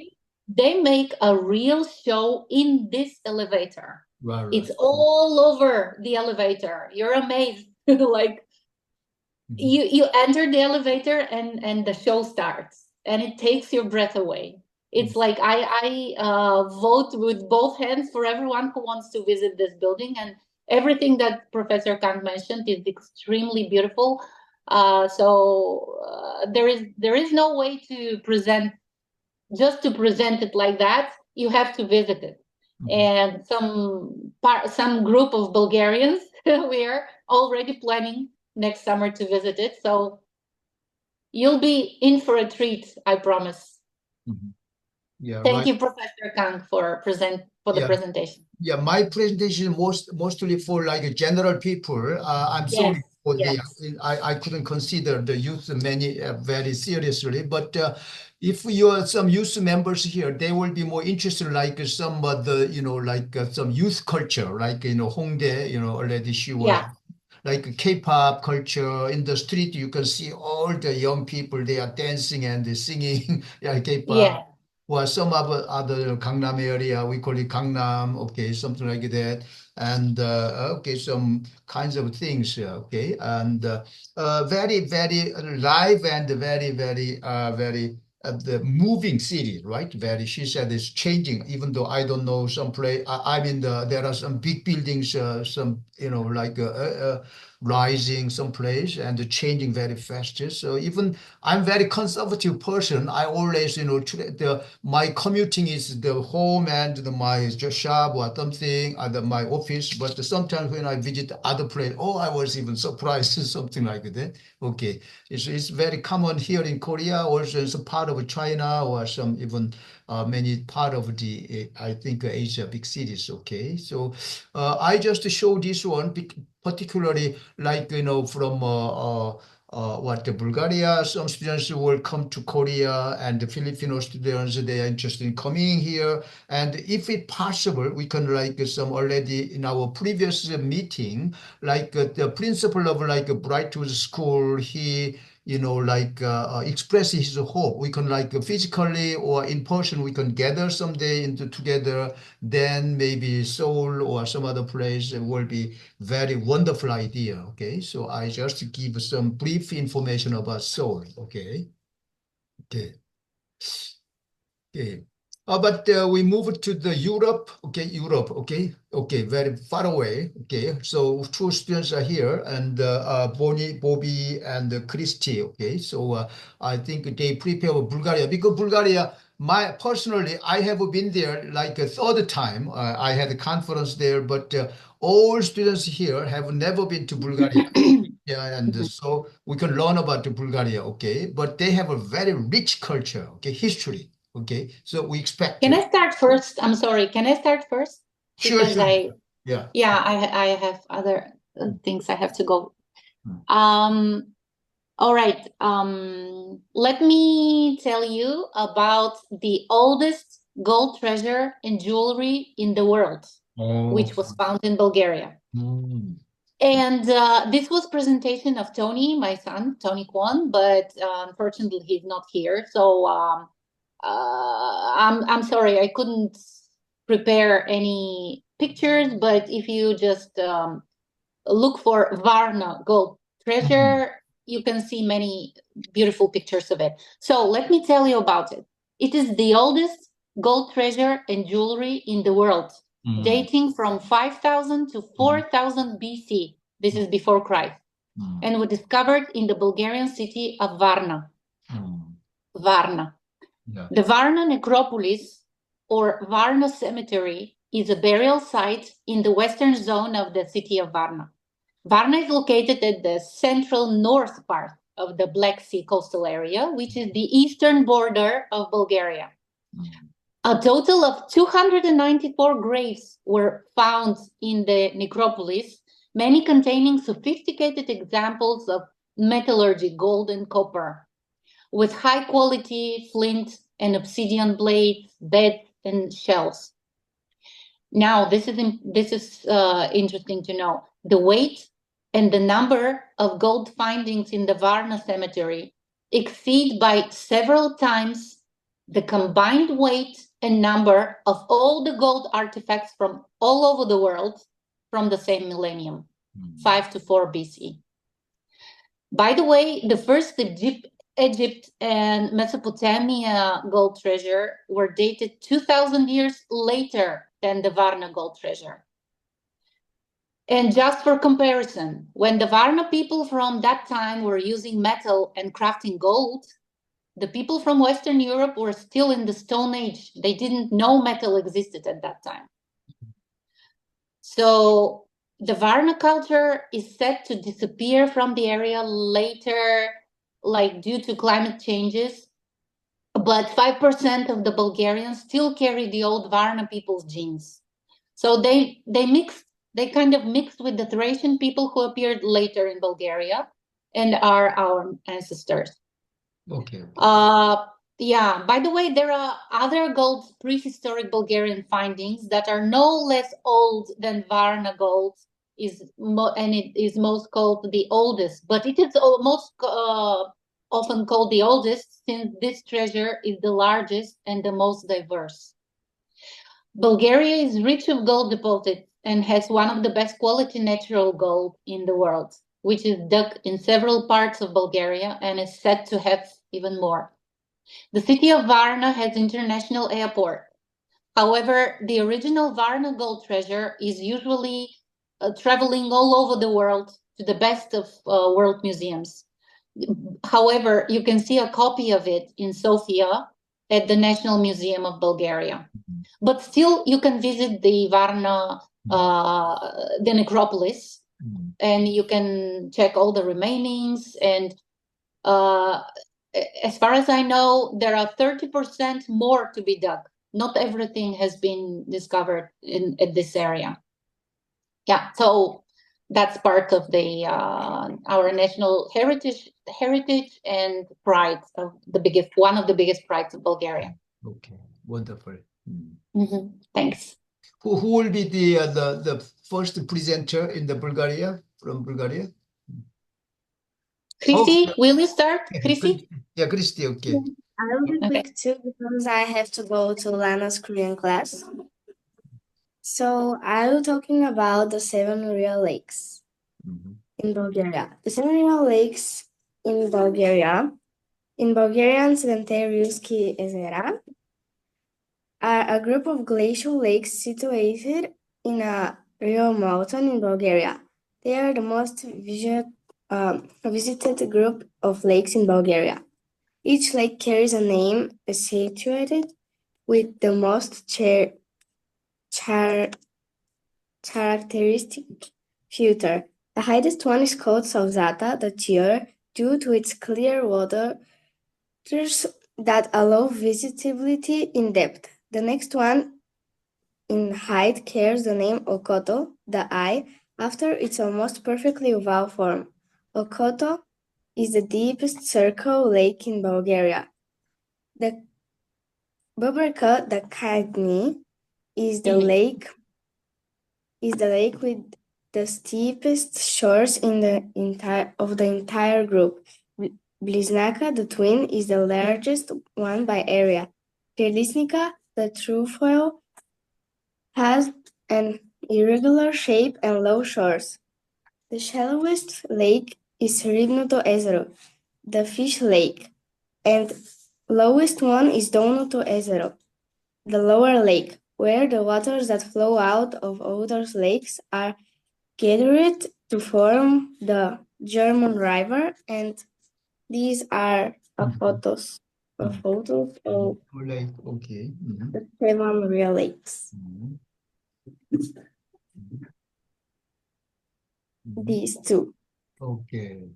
they make a real show in this elevator. Right. It's all over the elevator. You're amazed. Like you enter the elevator and the show starts and it takes your breath away. It's like I vote with both hands for everyone who wants to visit this building, and everything that Professor Kang mentioned is extremely beautiful. There is no way to present it like that. You have to visit it. And some group of Bulgarians we are already planning next summer to visit it. So you'll be in for a treat, I promise. Yeah, Thank right. you, Professor Kang, for the presentation. Yeah, my presentation mostly for like general people. I'm sorry for I couldn't consider the youth many very seriously, but if you are some youth members here, they will be more interested like some of the like some youth culture, like Hongdae, already she was. Yeah. Like K-pop culture in the street, you can see all the young people, they are dancing and they singing K-pop. Yeah. Or some other Gangnam area, we call it Gangnam, okay, something like that. And okay, some kinds of things, okay. And very, very live and very, very, very the moving city, right? Very, she said it's changing, even though I don't know some place. I mean, there are some big buildings, some, like rising some place and changing very fast. So even I'm very conservative person. I always, my commuting is the home and my shop or something, my office. But sometimes when I visit other place, I was even surprised, something like that. Okay, it's very common here in Korea, also it's a part of China or some even many part of the I think Asia big cities. Okay, so I just show this one particularly like from what the Bulgaria, some students will come to Korea, and the Filipino students, they are interested in coming here. And if it possible, we can like some already in our previous meeting, like the principal of like Brightwood School, he like express his hope. We can like physically or in person, we can gather someday into together. Then maybe Seoul or some other place will be very wonderful idea. Okay, so I just give some brief information about Seoul. Okay, okay, okay. But we moved to the Europe, okay, very far away, okay. So two students are here, and Bonnie, Bobby, and Christy, okay. So I think they prepare Bulgaria because Bulgaria. Personally, I have been there like a third time. I had a conference there, but all students here have never been to Bulgaria. Yeah, and so we can learn about the Bulgaria, okay. But they have a very rich culture, okay, history. Okay, so we expect Can to. I start first? I'm sorry. Can I start first? Sure, Because sure. Yeah. I have other things I have to go. Mm. All right. Let me tell you about the oldest gold treasure and jewelry in the world, which was found in Bulgaria. Mm. And this was presentation of Tony, my son, Tony Kwon, but unfortunately he's not here. So I'm sorry, I couldn't prepare any pictures, but if you just look for Varna gold treasure, you can see many beautiful pictures of it. So let me tell you about it. It is the oldest gold treasure and jewelry in the world, dating from 5,000 to 4,000 BC. This is before Christ. And was discovered in the Bulgarian city of Varna. Varna. Yeah. The Varna necropolis or Varna cemetery is a burial site in the western zone of the city of Varna. Varna is located at the central north part of the Black Sea coastal area, which is the eastern border of Bulgaria. A total of 294 graves were found in the necropolis, many containing sophisticated examples of metallurgy, gold and copper, with high quality flint and obsidian blades, beds, and shells. Now, this is interesting to know. The weight and the number of gold findings in the Varna cemetery exceed by several times the combined weight and number of all the gold artifacts from all over the world from the same millennium, 5 to 4 BC. By the way, the first Egypt and Mesopotamia gold treasure were dated 2,000 years later than the Varna gold treasure. And just for comparison, when the Varna people from that time were using metal and crafting gold, the people from Western Europe were still in the Stone Age. They didn't know metal existed at that time. So the Varna culture is set to disappear from the area later, like due to climate changes. But 5% of the Bulgarians still carry the old Varna people's genes. So they kind of mixed with the Thracian people who appeared later in Bulgaria and are our ancestors. Okay. Yeah, by the way, there are other gold prehistoric Bulgarian findings that are no less old than Varna gold, and it is most called the oldest, but it is most often called the oldest since this treasure is the largest and the most diverse. Bulgaria is rich of gold deposits and has one of the best quality natural gold in the world, which is dug in several parts of Bulgaria and is said to have even more. The city of Varna has international airport. However, the original Varna gold treasure is usually traveling all over the world to the best of world museums. However, you can see a copy of it in Sofia at the National Museum of Bulgaria. But still, you can visit the Varna, the necropolis, and you can check all the remainings. And as far as I know, there are 30% more to be dug. Not everything has been discovered at this area. Yeah, so that's part of the our national heritage and pride of one of the biggest prides of Bulgaria. Okay, wonderful. Thanks. Who will be the first presenter in the Bulgaria from Bulgaria? Christy, will you start? Christy? Yeah, Christy, okay. I will be quick too because I have to go to Lana's Korean class. So I will talking about the 7 real lakes in Bulgaria. The 7 real lakes in Bulgaria, in Bulgarian Cventeriuski Ezera, are a group of glacial lakes situated in a real mountain in Bulgaria. They are the most visited group of lakes in Bulgaria. Each lake carries a name associated with the most characteristic feature. The highest one is called Salzata, the Tier, due to its clear waters that allow visibility in depth. The next one in height carries the name Okoto, the Eye, after its almost perfectly oval form. Okoto is the deepest circle lake in Bulgaria. The Bubrka, the Kagni, is the lake with the steepest shores in the entire group. Bliznaka, the twin, is the largest one by area. Preliznica, the trefoil, has an irregular shape and low shores. The shallowest lake is Ribnuto Ezero, the fish lake, and lowest one is Dounuto Ezero, the lower lake, where the waters that flow out of other lakes are gathered to form the German River, and these are photos of Like, okay. the seven real lakes. These two. Okay.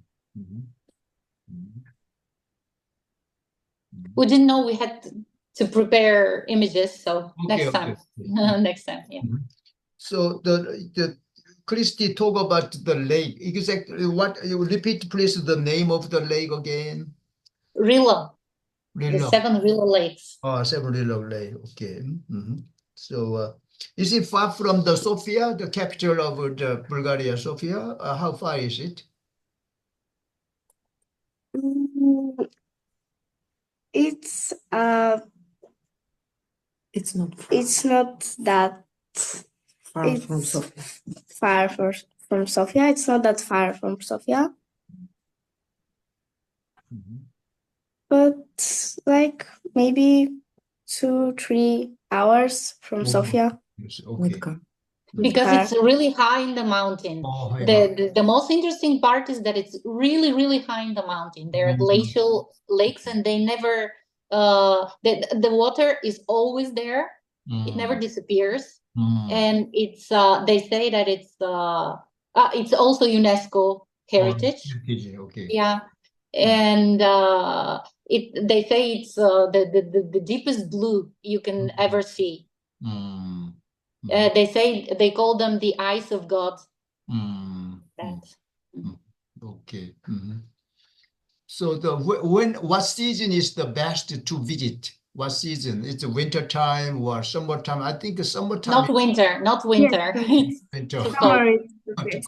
We didn't know we had to prepare images, so next time. Okay. Next time, yeah. So the Christy talk about the lake. Exactly what you repeat, please, the name of the lake again. Rilo. The Rilo. 7 Rilo lakes. Oh, 7 Rilo lake. Okay. So is it far from the Sofia, the capital of the Bulgaria, Sofia? How far is it? It's It's not that far from Sofia. far from Sofia. It's not that far from Sofia, but like maybe 2-3 hours from Sofia. Yes, okay. Because it's really high in the mountain. Oh, The most interesting part is that it's really, really high in the mountain. There are glacial lakes, and they never the water is always there. It never disappears. And it's they say that it's also UNESCO heritage. Okay. Yeah. And they say it's the deepest blue you can ever see. They say they call them the eyes of God. Okay. So what season is the best to visit? What season? It's winter time or summertime? I think summertime. Not winter. Yes, winter. summer is the best.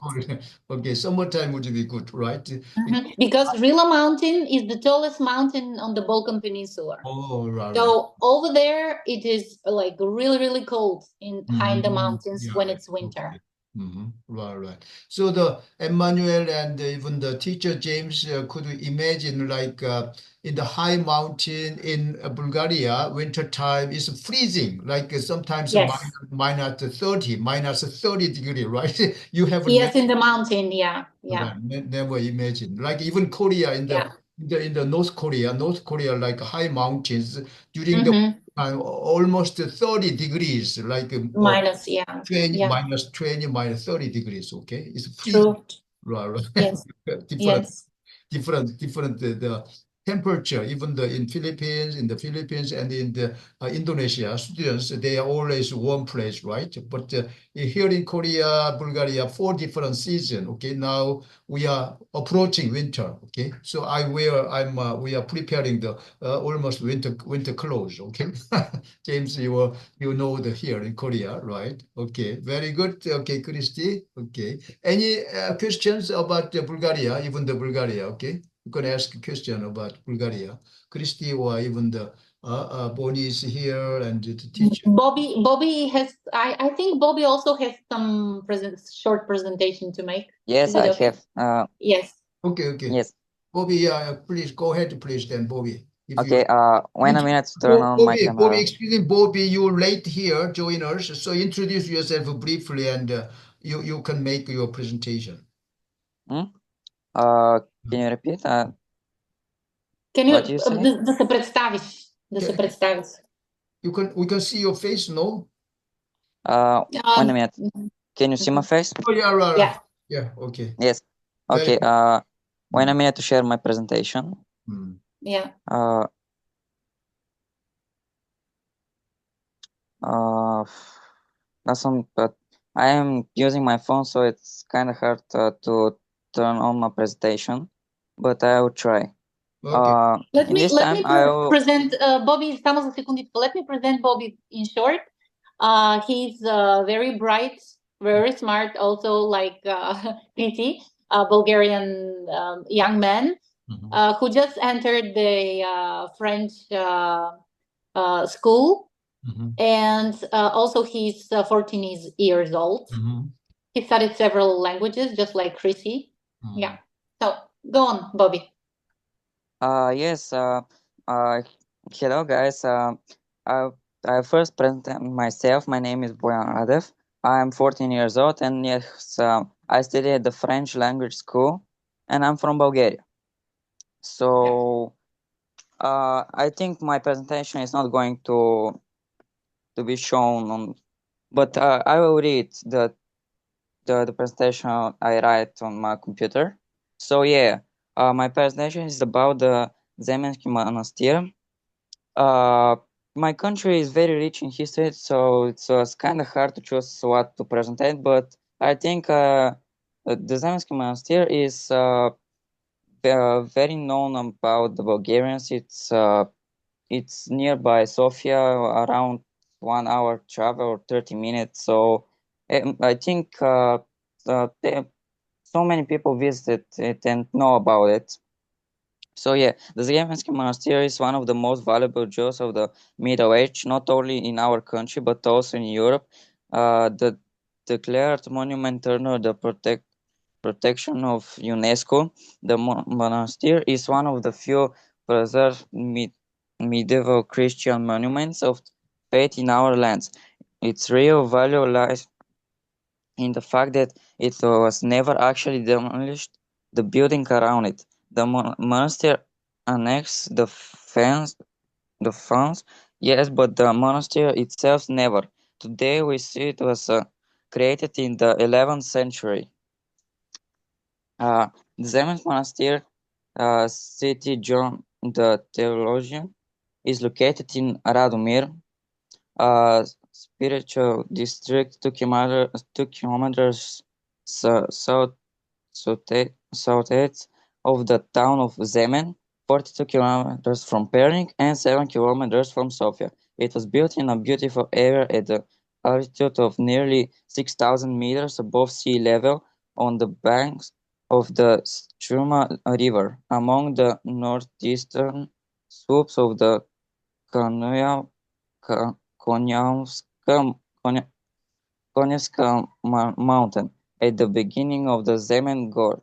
Okay, summertime would be good, right? Because Rila Mountain is the tallest mountain on the Balkan Peninsula. Oh, right. So over there, it is like really, really cold high in the mountains when it's winter. Okay. Right. So the Emmanuel and even the teacher James could imagine like in the high mountain in Bulgaria, winter time is freezing, like sometimes Yes. minus 30 degree, right? You have Yes, in the mountain, yeah. never imagine. Like even Korea in the North Korea, like high mountains during the time almost 30 degrees, like minus 20, minus 20, minus 30 degrees. Okay, it's freezing. True. Right. Yes. different the temperature, even in the Philippines and in the Indonesia, students, they are always warm place, right? But here in Korea, Bulgaria, 4 different seasons. Okay, now we are approaching winter. Okay, so we are preparing the almost winter clothes. Okay, James, you know the here in Korea, right? Okay, very good. Okay, Christy. Okay, any questions about Bulgaria, even the Bulgaria? Okay. You can ask a question about Bulgaria. Christy or even the Bonnie is here and the teacher. Bobby has, I think Bobby also has some short presentation to make. Yes, I have. Yes. Okay. Yes. Bobby, please go ahead, please then, Bobby. Okay, wait a minute to turn on my camera. Excuse me, Bobby, you're late here, join us. So introduce yourself briefly and you can make your presentation. Can you repeat? What do you say? Да се представиш. Да се представиш. We can see your face, no? Wait a minute. Can you see my face? Oh, yeah, right. Yeah. Yeah, okay. Yes. Okay, wait a minute to share my presentation. Yeah. But I am using my phone, so it's kind of hard to turn on my presentation, but I will try. Okay. Let me present Bobby. Само за секундичка. Let me present Bobby in short. He's very bright, very smart, also like PT, a Bulgarian young man who just entered the French school. And also he's 14 years old. He studied several languages, just like Chrissy. Yeah. So go on, Bobby. Yes. Hello, guys. I first present myself. My name is Boyan Radev. I'm 14 years old, and yes, I study at the French language school, and I'm from Bulgaria. So, I think my presentation is not going to be shown on, but I will read the presentation I write on my computer. So yeah, my presentation is about the Zemensky Monastir. My country is very rich in history, so it was kind of hard to choose what to present, but I think the Zemensky Monastir is very known about the Bulgarians. It's nearby Sofia, around 1 hour travel, 30 minutes. So I think so many people visit it and know about it. So yeah, the Zemensky Monastery is one of the most valuable jewels of the Middle Age, not only in our country but also in Europe. The declared monument under the protection of UNESCO, the monastery is one of the few preserved medieval Christian monuments of faith in our lands. Its real value lies in the fact that it was never actually demolished. The building around it, the monastery annexed the fans, yes, but the monastery itself never. Today we see it was created in the 11th century. The Zemen Monastery, city John the Theologian, is located in Radomir, spiritual district 2 kilometers southeast of the town of Zemen, 42 kilometers from Pernik, and 7 kilometers from Sofia. It was built in a beautiful area at the altitude of nearly 6,000 meters above sea level on the banks of the Struma River, among the northeastern slopes of the Konevska mountain at the beginning of the Zemen Gorge.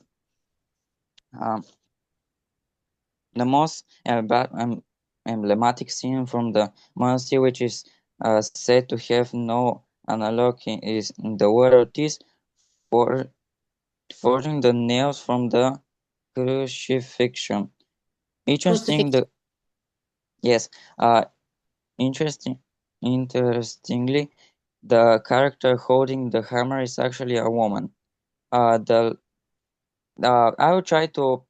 The most emblematic scene from the monastery, which is said to have no analog is in the world, is forging the nails from the crucifixion. Interestingly, the character holding the hammer is actually a woman. I will try to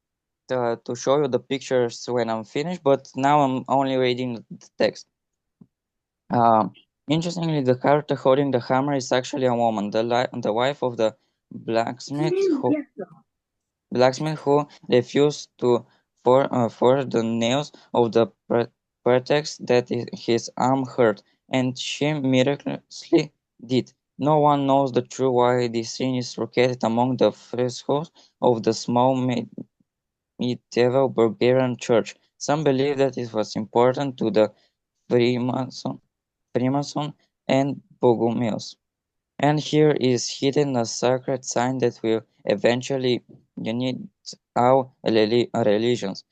show you the pictures when I'm finished, but now I'm only reading the text. Interestingly, the character holding the hammer is actually a woman, the wife of the blacksmith who refused to forge the nails of the pretext that his arm hurt, and she miraculously did. No one knows the truth why this scene is located among the frescoes of the small medieval Bulgarian church. Some believe that it was important to the Freemason and Bogomils. And here is hidden a sacred sign that will eventually unite all religions.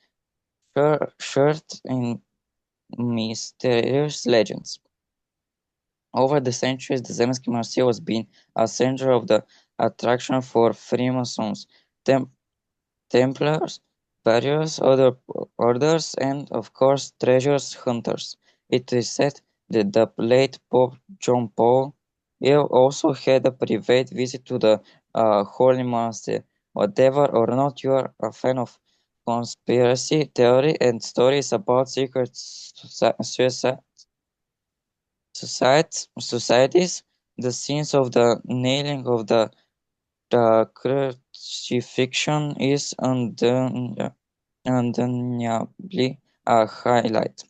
shared in mysterious legends. Over the centuries, the Zemensky Monastery has been a center of the attraction for Freemasons, Templars, various other orders, and of course treasure hunters. It is said that the late Pope John Paul also had a private visit to the holy monastery. Whatever or not you are a fan of conspiracy theory and stories about secret societies, the scenes of the nailing of the crucifixion is undeniably a highlight.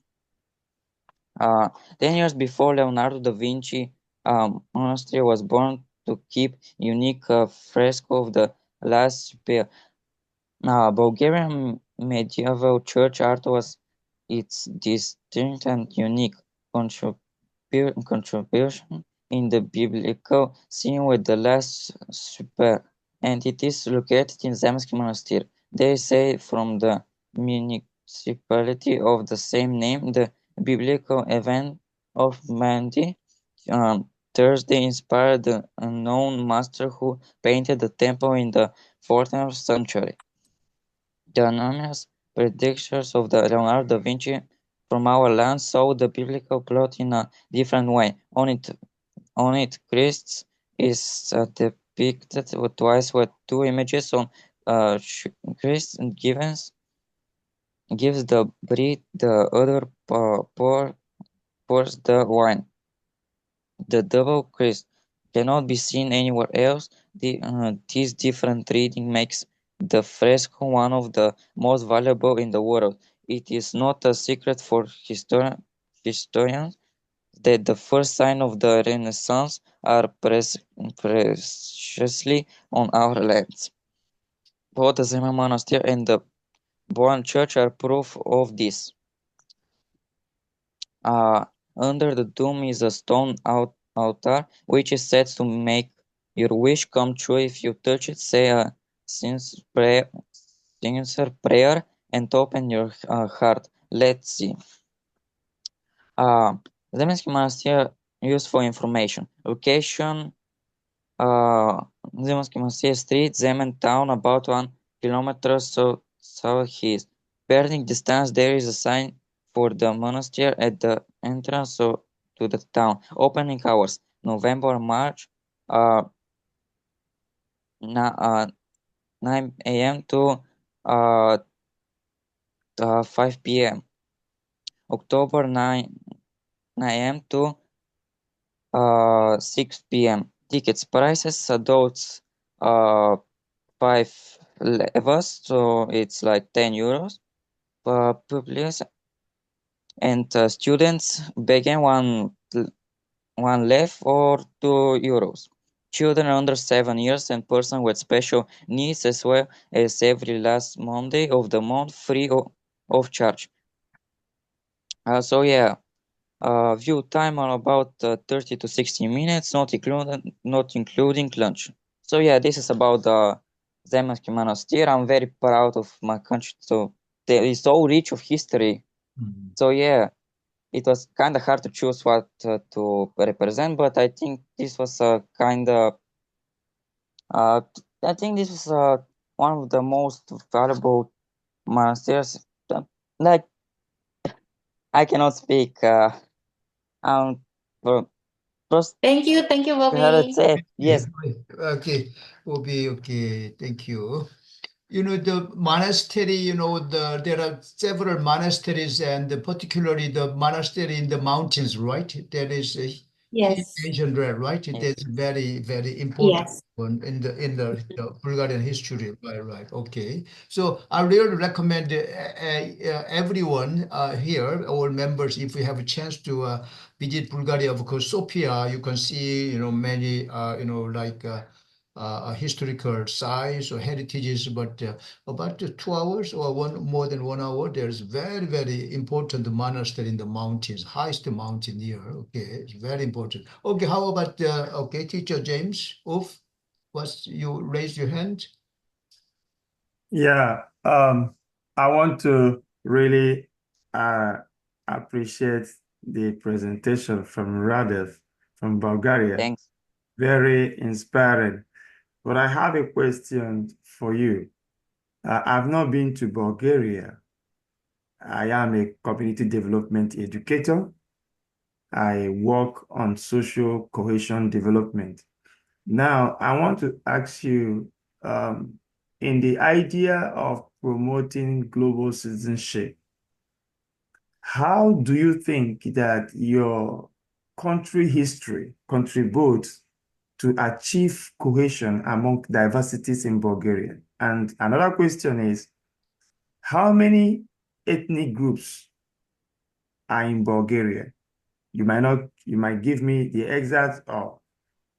10 years before Leonardo da Vinci monastery was born to keep unique fresco of the Last Supper. Bulgarian medieval church art was its distinct and unique contribution in the biblical scene with the Last Supper, and it is located in Zemensky Monastery. They say from the municipality of the same name, the biblical event of Mandy Thursday inspired the unknown master who painted the temple in the 14th century. The anonymous predictions of the Leonardo da Vinci from our land saw the biblical plot in a different way. On it, Christ is depicted twice with two images. On Christ gives the bread, the other pours the wine. The double Christ cannot be seen anywhere else. This different reading makes the fresco one of the most valuable in the world. It is not a secret for historians that the first signs of the Renaissance are preciously on our lands. Both the Zeman Monastery and the Boan Church are proof of this. Under the dome is a stone altar, which is said to make your wish come true if you touch it. Say a sincere prayer and open your heart. Let's see. Zemensky Monastery used for information. Location, Zemensky Monastery Street, Zemen Town, about 1 kilometer southeast. Burning distance, there is a sign for the monastery at the entrance to the town. Opening hours, November, March, 9 a.m. to 5 p.m. October 9 a.m. to 6 p.m. Tickets prices, adults 5 levels, so it's like 10 euros per pupils, and students begin one left or 2 euros. Children under 7 years and persons with special needs, as well as every last Monday of the month, free of charge. So yeah, view time are about 30 to 60 minutes, not including lunch. So yeah, this is about the Zemensky Monastery. I'm very proud of my country. So it's so rich of history. So yeah, it was kind of hard to choose what to represent, but I think this was kind of I think this was one of the most valuable monasteries. Like I cannot speak. For first, Thank you, let's Bobby. say yes. Okay, Obi, okay, thank you. You know, the monastery, there are several monasteries, and particularly the monastery in the mountains, right? That is he Yes. mentioned that, right? It Yes. is very, very important Yes. one in the Bulgarian history, right? Okay. So I really recommend everyone here, all members, if we have a chance to visit Bulgaria, of course, Sofia, you can see, many, like historical sites or heritages, but about 2 hours or more than 1 hour, there's very, very important monastery in the mountains, highest mountain here. Okay, it's very important. Okay, how about okay, teacher James? Oof, you raised your hand? Yeah, I want to really appreciate the presentation from Radev from Bulgaria. Thanks. Very inspiring. But I have a question for you. I've not been to Bulgaria. I am a community development educator. I work on social cohesion development. Now, I want to ask you, in the idea of promoting global citizenship, how do you think that your country history contributes to achieve cohesion among diversities in Bulgaria? And another question is, how many ethnic groups are in Bulgaria? You might give me the exact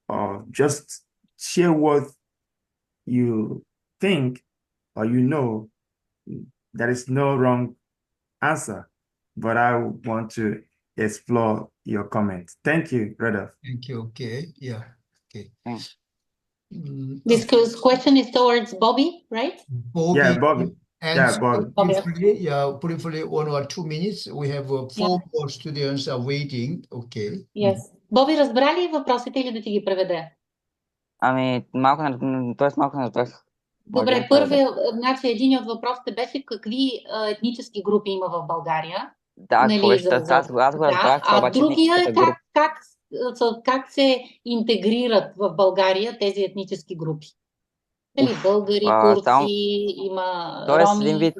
or just share what you think or you know. There is no wrong answer, but I want to explore your comments. Thank you, Rudolph. Thank you. Okay. Yeah. Okay. Thanks. This question is towards Bobby, right? Bobby. Yeah, Bobby. And Bobby. briefly, 1 or 2 minutes. We have 4 more students are waiting. Okay. Yes. Bobby, разбра ли въпросите или да ти ги преведе? Малко не разбрах. Добре, първият, значи един от въпросите беше какви етнически групи има в България. Да, нали, аз го разбрах, това обаче другия е група. как се интегрират в България тези етнически групи. Българи, турци, има роми. Един вид,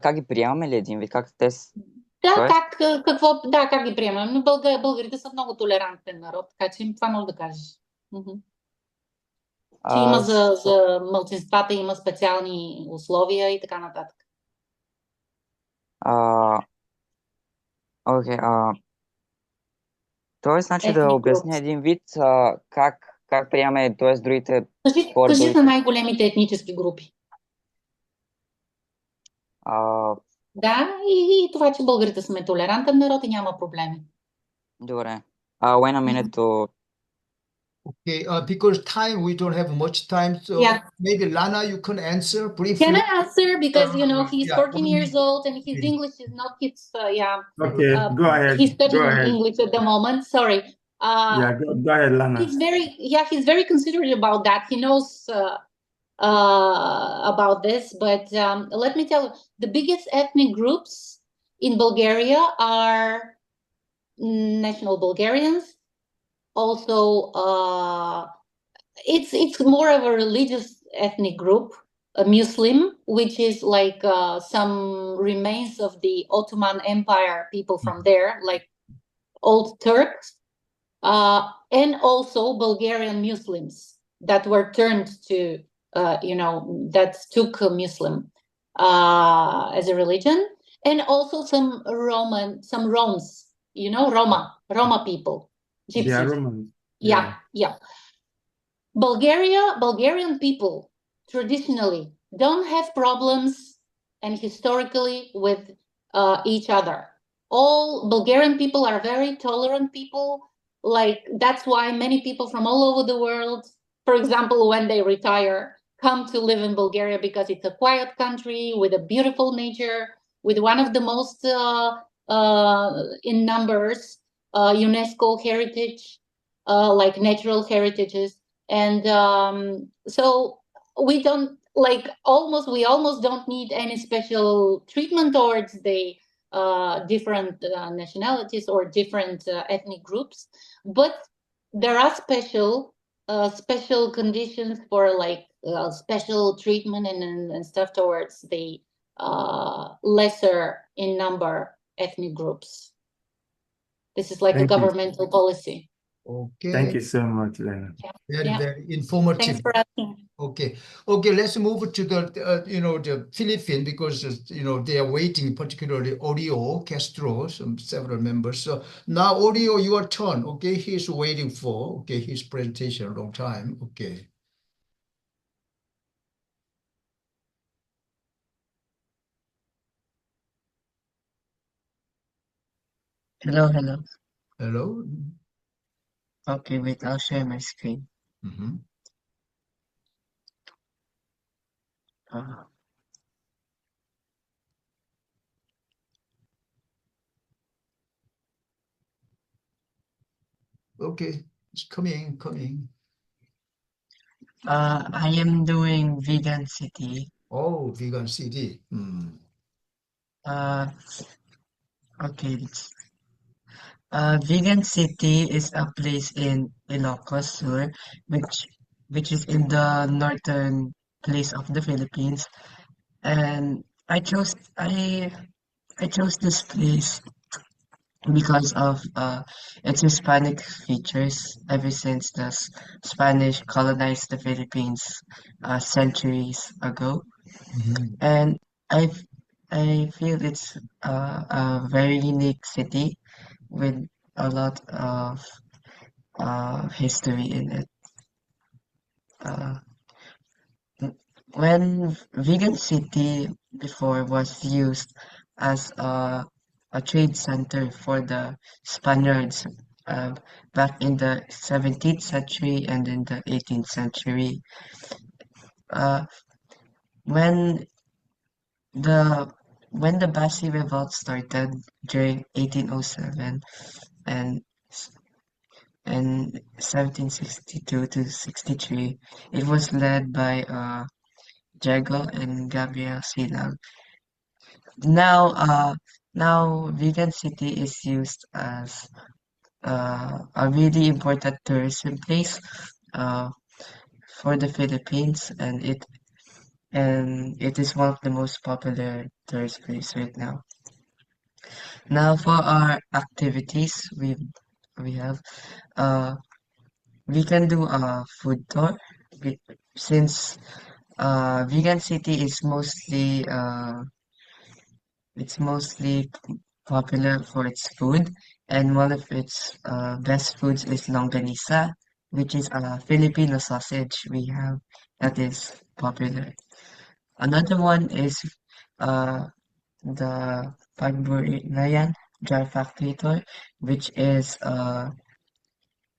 как ги приемаме ли един вид? Как те... как ги приемаме? Но българите са много толерантен народ, така че това може да кажеш. Че има за малцинствата има специални условия и така нататък. Окей. Тоест, значи да обясня един вид как приемаме, т.е. другите хора. Кажи за най-големите етнически групи. Да, и това, че българите сме толерантен народ и няма проблеми. Добре. Wait a minute to... Okay, because time, we don't have much time, so maybe Lana, you can answer briefly. Can I answer? Because, he's 14 years old and his English is not his, Okay, go ahead. He's studying English at the moment, sorry. Go ahead, Lana. He's very considerate about that. He knows about this, but let me tell you, the biggest ethnic groups in Bulgaria are national Bulgarians. Also, it's more of a religious ethnic group, a Muslim, which is like some remains of the Ottoman Empire people from there, like old Turks, and also Bulgarian Muslims that were turned to, that took Muslim as a religion, and also some Roms, Roma people. Gypsies. Yeah. Bulgarian people traditionally don't have problems and historically with each other. All Bulgarian people are very tolerant people. Like that's why many people from all over the world, for example, when they retire, come to live in Bulgaria because it's a quiet country with a beautiful nature, with one of the most in numbers UNESCO heritage, like natural heritages, and so we almost don't need any special treatment towards the different nationalities or different ethnic groups, but there are special conditions for like special treatment and stuff towards the lesser in number ethnic groups. This is like a governmental policy. Okay. Thank you so much, Lena. Very informative. Thanks for asking. Okay. Let's move to the the Philippines because they are waiting, particularly Oreo Castro, several members. So now Oreo, your turn. Okay, he's waiting for his presentation a long time. Okay. Hello. Okay, wait, I'll share my screen. Okay, it's coming, coming. I am doing Vegan City. Oh, vegan city. Hmm. Uh, okay. Vegan City is a place in Ilocos Sur, which which is in the northern place of the Philippines. And I chose this place because of its Hispanic features ever since Spanish colonized the Philippines centuries ago. Mhm. And I I feel it's a very unique city with a lot of history in it. Uh, when Vegan City before was used as a trade center for the Spaniards uh, back in the 17th century and in the 18th century. Uh, when the when the Basi Revolt started during 1807 and and 1762 to 63, it was led by Diego and Gabriel Silang. Now, now Vegan City is used as a really important tourism place uh, for the Philippines, and it is one of the most popular tourist places right now. Now, for our activities, we have uh, we can do a food tour we- since Vegan City is mostly popular for its food, and one of its best foods is longganisa, which is a Filipino sausage we have that is popular. Another one is uh, the Pagburilayan Jar Factory Tour, which is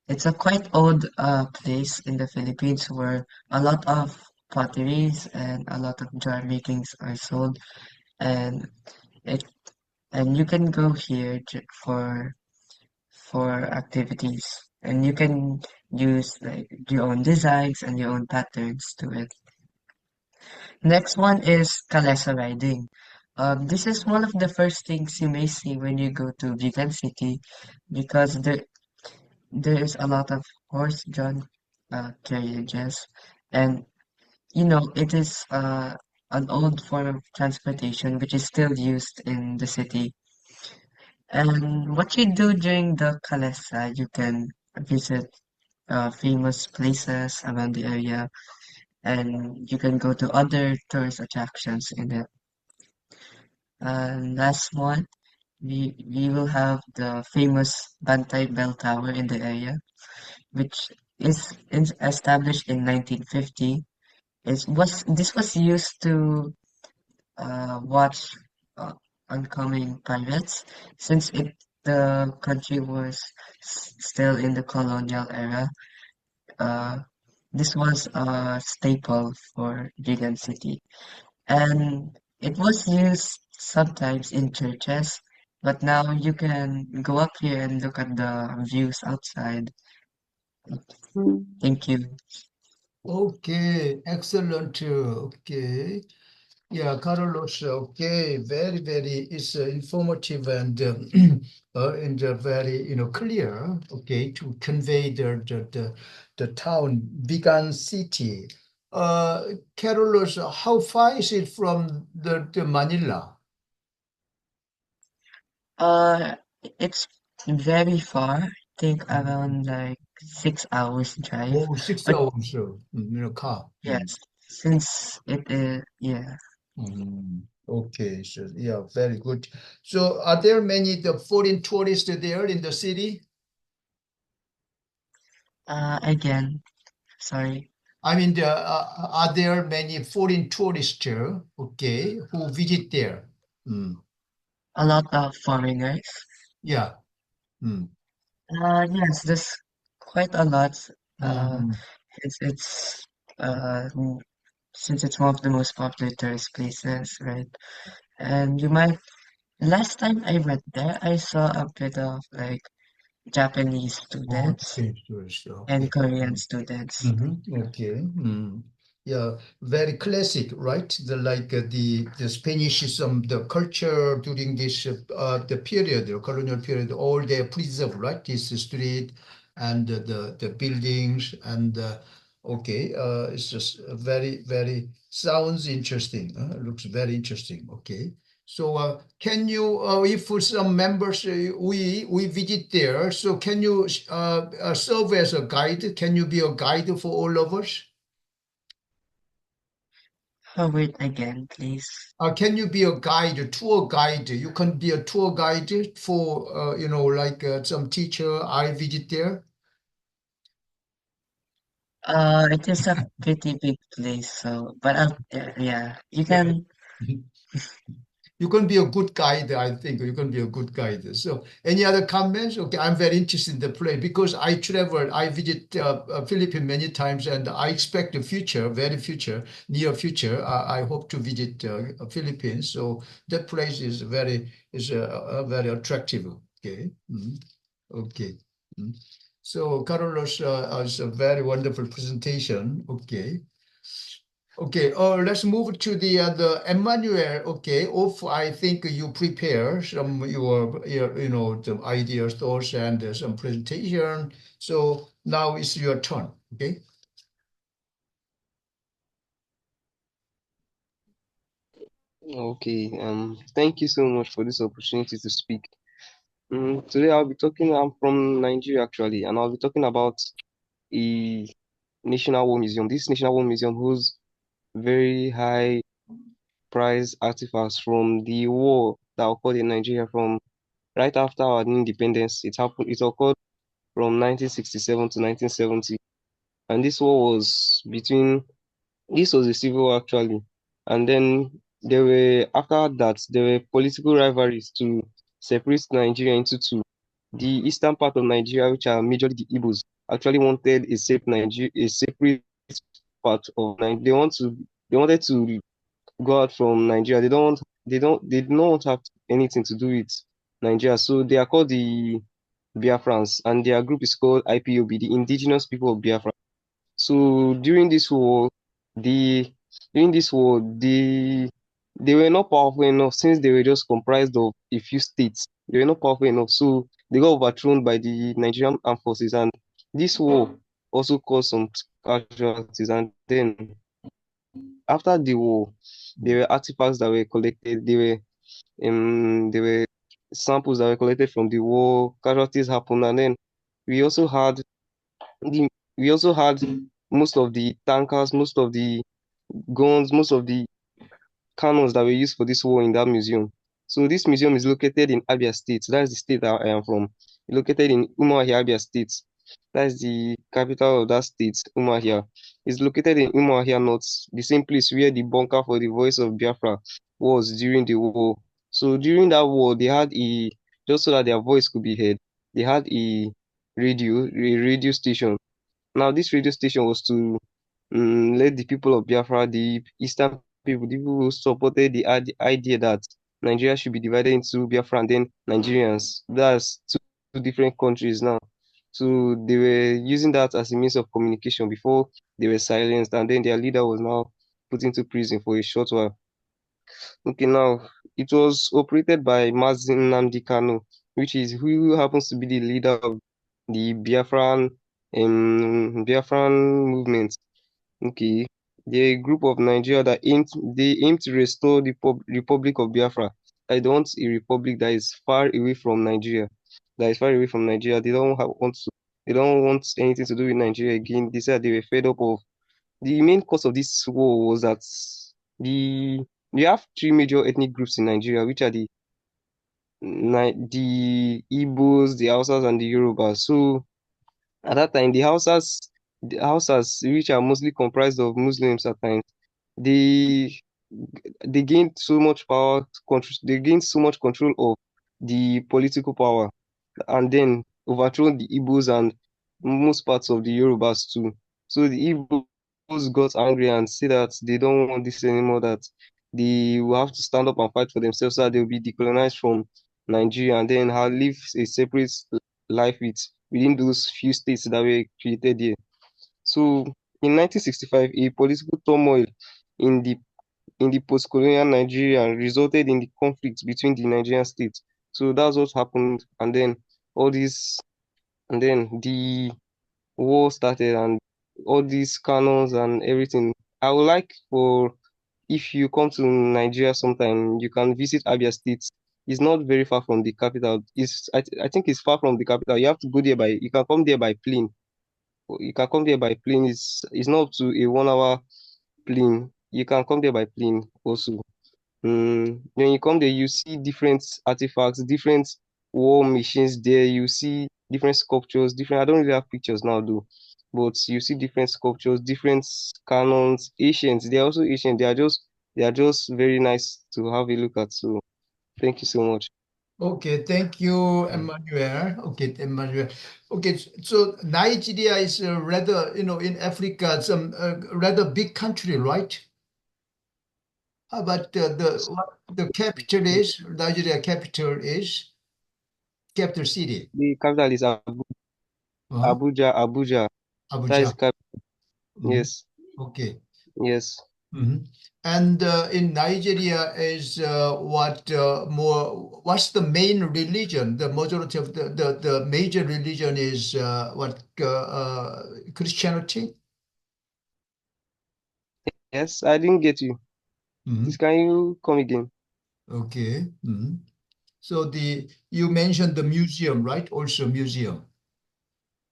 it's a quite old place in the Philippines where a lot of potteries and a lot of jar makings are sold, and it and you can go here for activities, and you can use like your own designs and your own patterns to it. Next one is Kalesa riding. This is one of the first things you may see when you go to Vegan City because there is a lot of horse-drawn carriages, and it is an old form of transportation which is still used in the city. And what you do during the Kalesa, you can visit famous places around the area, and you can go to other tourist attractions in it. And last one, we will have the famous Bantay Bell Tower in the area, which is established in 1950. This was used to watch uh, oncoming pirates since the country was still in the colonial era. Uh, this was a staple for Gigan City, and it was used sometimes in churches. But now you can go up here and look at the views outside. Thank you. Okay, excellent. Okay. Yeah, Carlos. Okay, very, very. It's informative and very clear. Okay, to convey the town, vegan city. Carlos, how far is it from the Manila? Uh, it's very far. I think around like 6 hours drive. Oh, six But hours. Car. Mm. yes, since it is, yeah. Okay, so yeah, very good. So, are there many the foreign tourists there in the city? Again, sorry, I mean, are there many foreign tourists, okay, who visit there? Mm. a lot of foreigners. Yeah. Mm. Yes, there's quite a lot. Uh, Mhm. it's it's uh mm, since it's one of the most popular tourist places, right? And you might last time I went there, I saw a bit of like Japanese students, Okay, tourist, and okay. Korean students. Okay. Yeah, very classic, right? The Spanish the culture during this the period, the colonial period, all they preserved, right? This street and the buildings and okay, it's just very sounds interesting. Looks very interesting. Okay. So can you, if for some members we visit there, so can you serve as a guide? Can you be a guide for all of us? Oh, wait again, please. Can you be a guide, a tour guide? You can be a tour guide for like some teacher. I visit there. It is a pretty big place, so, but yeah, you Yeah. can. You can be a good guide, I think. You can be a good guide. So, any other comments? Okay, I'm very interested in the place because I travel, I visit Philippines many times, and I expect the future, very future, near future. I hope to visit Philippines. So that place is very attractive. Okay, okay. Mhm. So Carlos, it's a very wonderful presentation. Okay. Okay, let's move to the Emmanuel. Okay, if I think you prepare some some ideas, thoughts, and some presentation. So now it's your turn. Okay. Okay, thank you so much for this opportunity to speak. Today I'm from Nigeria actually, and I'll be talking about a National War Museum. This National War Museum holds very high prize artifacts from the war that occurred in Nigeria from right after our independence. It occurred from 1967 to 1970, and this was a civil war actually. And then after that, there were political rivalries to separate Nigeria into two. The eastern part of Nigeria, which are majorly the Igbos, actually wanted a separate part of Nigeria. They wanted to go out from Nigeria. They don't want to have anything to do with Nigeria. So they are called the Biafrans, and their group is called IPOB, the Indigenous People of Biafra. So the during this war, they were not powerful enough since they were just comprised of a few states. They were not powerful enough, so they got overthrown by the Nigerian armed forces, and this war also caused some casualties. And then after the war, there were artifacts that were collected. There were samples that were collected from the war. Casualties happened, and then we also had the we also had most of the tankers, most of the guns, most of the cannons that were used for this war in that museum. So this museum is located in Abia State. That's the state that I am from. It's located in Umuahia, Abia State. That's the capital of that state, Umuahia. It's located in Umuahia North, the same place where the bunker for the Voice of Biafra was during the war. So during that war, just so that their voice could be heard, they had a radio station. Now, this radio station was to let the people of Biafra, the Eastern people, the people who supported the idea that Nigeria should be divided into Biafra and then Nigerians. That's two different countries now. So they were using that as a means of communication before they were silenced, and then their leader was now put into prison for a short while. Okay, now it was operated by Mazin Nnamdi Kanu, who happens to be the leader of the Biafran movement. Okay, they're a group of Nigeria they aim to restore the Republic of Biafra. I don't want a republic that is far away from Nigeria. That is far away from Nigeria. They don't want anything to do with Nigeria again. They said they were fed up of the main cause of this war was that the we have three major ethnic groups in Nigeria, which are the Igbos, the Hausas, and the Yorubas. So at that time, the Hausas, which are mostly comprised of Muslims at times, they they gained so much power, they gained so much control of the political power, and then overthrown the Igbos and most parts of the Yorubas too. So the Igbos got angry and said that they don't want this anymore, that they will have to stand up and fight for themselves so that they will be decolonized from Nigeria and then live a separate life within those few states that were created here. So in 1965, a political turmoil in the post-colonial Nigeria resulted in the conflict between the Nigerian states. So that's what happened, and then all this, and then the war started, and all these canons and everything. I would like for if you come to Nigeria sometime, you can visit Abia State. It's not very far from the capital. I think it's far from the capital. You have to go there by you can come there by plane. You can come there by plane. It's not up to a 1 hour plane. You can come there by plane also. When you come there, you see different artifacts, different war machines there. You see different sculptures, different. I don't really have pictures now, though, but you see different sculptures, different canons, ancient. They are also ancient. They are just very nice to have a look at. So thank you so much. Okay, thank you, Emmanuel. Okay, Emmanuel. Okay, so Nigeria is rather, in Africa, it's a rather big country, right? But the capital is, Nigeria capital city. The capital is Uh-huh. Abuja. That is Abuja. capital. Yes. Okay. Yes. And in Nigeria is what's the main religion? The majority of the major religion is Christianity? Yes, I didn't get you. Please, can you come again? Okay. So you mentioned the museum, right? Also museum,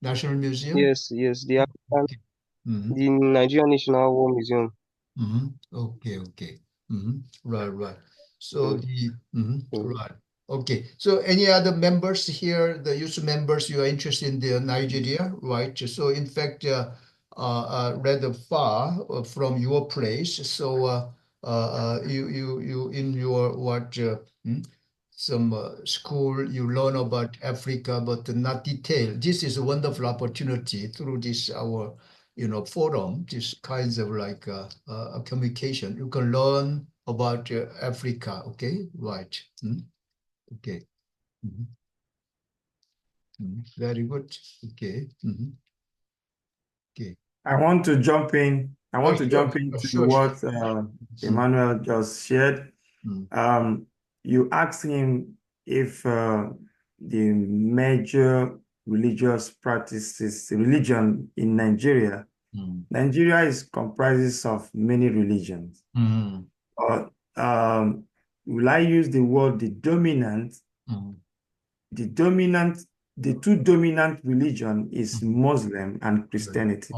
National Museum? Yes, the African, Okay. the Nigerian National War Museum. Okay. Right. So Mm. right. Okay. So any other members here, the youth members, you are interested in the Nigeria, right? So in fact, rather far from your place. So you in your some school you learn about Africa, but not detail. This is a wonderful opportunity through this our forum, this kinds of like communication. You can learn about Africa. Okay, right. Okay. Very good. Okay. Okay. I want to jump in. I want to jump into Sure. what Emmanuel just shared. You asked him if the major religious practices, religion in Nigeria. Nigeria is comprises of many religions. But will I use the word the dominant? The two dominant religion is Muslim and Christianity.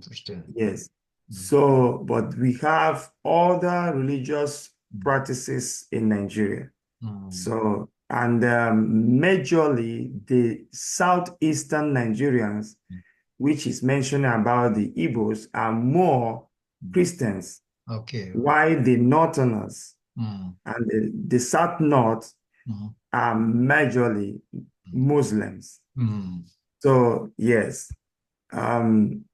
Christianity. Yes. So, but we have other religious practices in Nigeria. So, and majorly the southeastern Nigerians, which is mentioned about the Igbos, are more Christians. Okay. While the northerners and the south north are majorly Muslims. So yes, and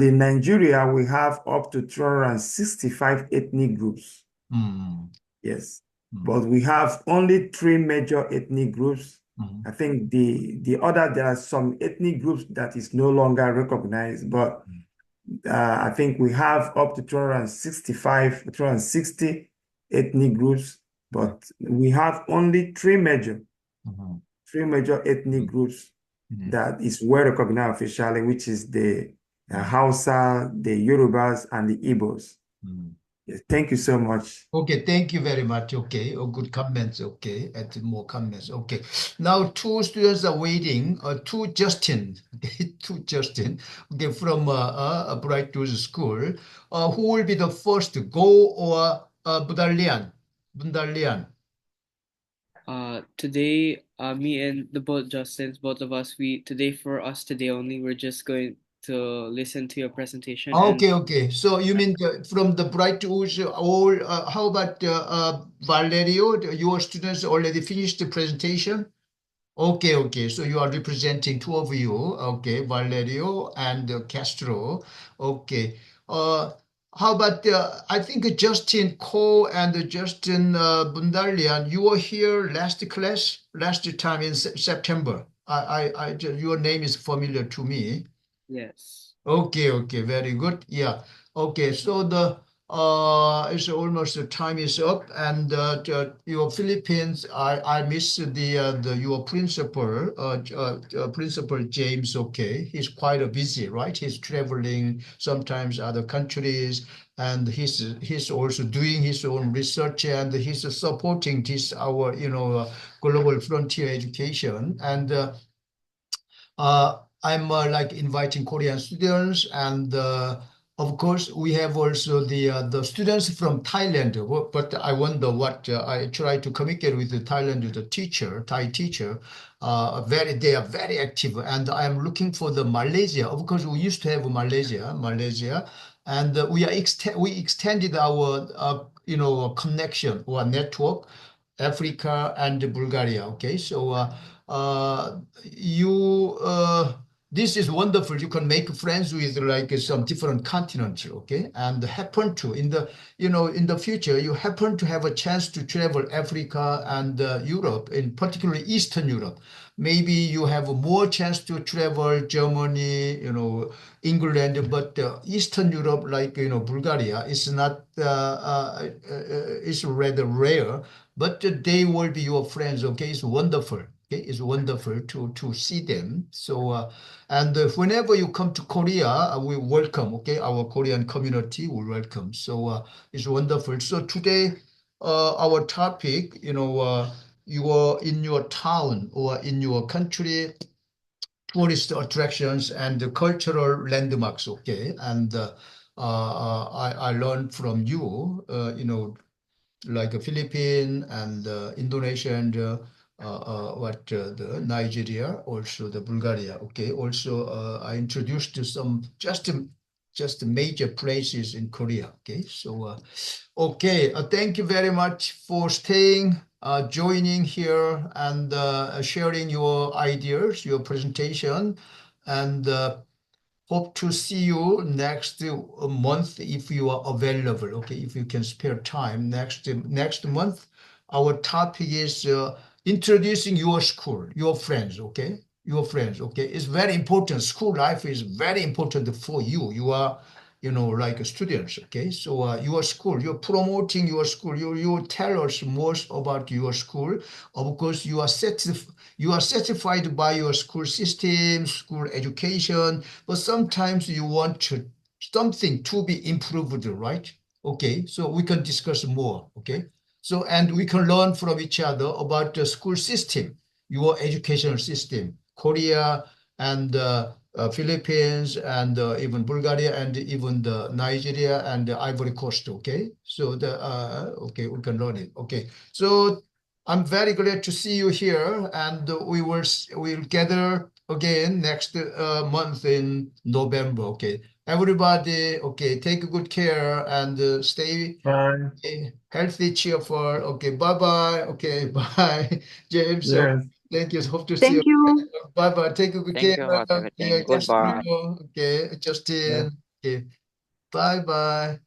in Nigeria we have up to 265 ethnic groups. Yes, but we have only 3 major ethnic groups. I think the other, there are some ethnic groups that is no longer recognized, but I think we have up to 265, 260 ethnic groups, but we have only 3 major ethnic groups that is well recognized officially, which is the Hausa, the Yorubas, and the Igbos. Yes, thank you so much. Okay, thank you very much. Okay, good comments. Okay, add more comments. Okay, now 2 students are waiting. Two Justin, okay, okay, from Bright Tools School. Who will be the first to go, or Budalian? Today, me and the both Justins, both of us, for us today only, we're just going to listen to your presentation. Okay. So you mean from the Bright Tools, all? How about Valerio? Your students already finished the presentation? Okay. So you are representing 2 of you. Okay, Valerio and Castro. Okay. how about I think Justin Ko and Justin Bundalian, you were here last time in September. Your name is familiar to me. Yes. Okay, very good. Yeah. Okay, so the it's almost the time is up, and your Philippines, I miss the your principal, Principal James. Okay, he's quite busy, right? He's traveling sometimes other countries, and he's also doing his own research, and he's supporting this our global frontier education and. I'm like inviting Korean students, and of course we have also the students from Thailand. But I wonder what I try to communicate with the Thailand, the teacher, Thai teacher. They are very active, and I am looking for the Malaysia. Of course, we used to have Malaysia, and we extended our connection or network, Africa and Bulgaria. Okay, so. You this is wonderful. You can make friends with like some different continents, okay? And happen to in the future you happen to have a chance to travel Africa and Europe, in particularly Eastern Europe. Maybe you have more chance to travel Germany, England, but Eastern Europe, like Bulgaria, is not is rather rare. But they will be your friends, okay? It's wonderful. Okay, it's wonderful to see them. So, and whenever you come to Korea, we welcome. Okay, our Korean community will welcome. So it's wonderful. So today, our topic, you are in your town or in your country, tourist attractions and the cultural landmarks. Okay, and I learned from you, like Philippines and Indonesia and the Nigeria, also the Bulgaria. Okay, also I introduced to some just major places in Korea. Okay, so okay, thank you very much for staying, joining here, and sharing your ideas, your presentation, and. Hope to see you next month if you are available. Okay, if you can spare time next month. Our topic is introducing your school, your friends. Okay, your friends. Okay, it's very important. School life is very important for you. You are, like students. Okay, so your school, you're promoting your school. You tell us most about your school. Of course, you are satisfied by your school system, school education, but sometimes you want something to be improved, right? Okay, so we can discuss more. Okay, so and we can learn from each other about the school system, your educational system, Korea and Philippines and even Bulgaria and even the Nigeria and the Ivory Coast. Okay, so okay, we can learn it. Okay, so I'm very glad to see you here, and we'll gather again next month in November. Okay, everybody. Okay, take good care and stay Bye. healthy, cheerful. Okay, bye bye. Okay, bye, James. So Yes. thank you. Hope to see Thank you. you. Bye bye. Take good Thank care. you for Okay, everything. Goodbye. Casimiro. Okay, Yeah. Justin. Okay, bye bye.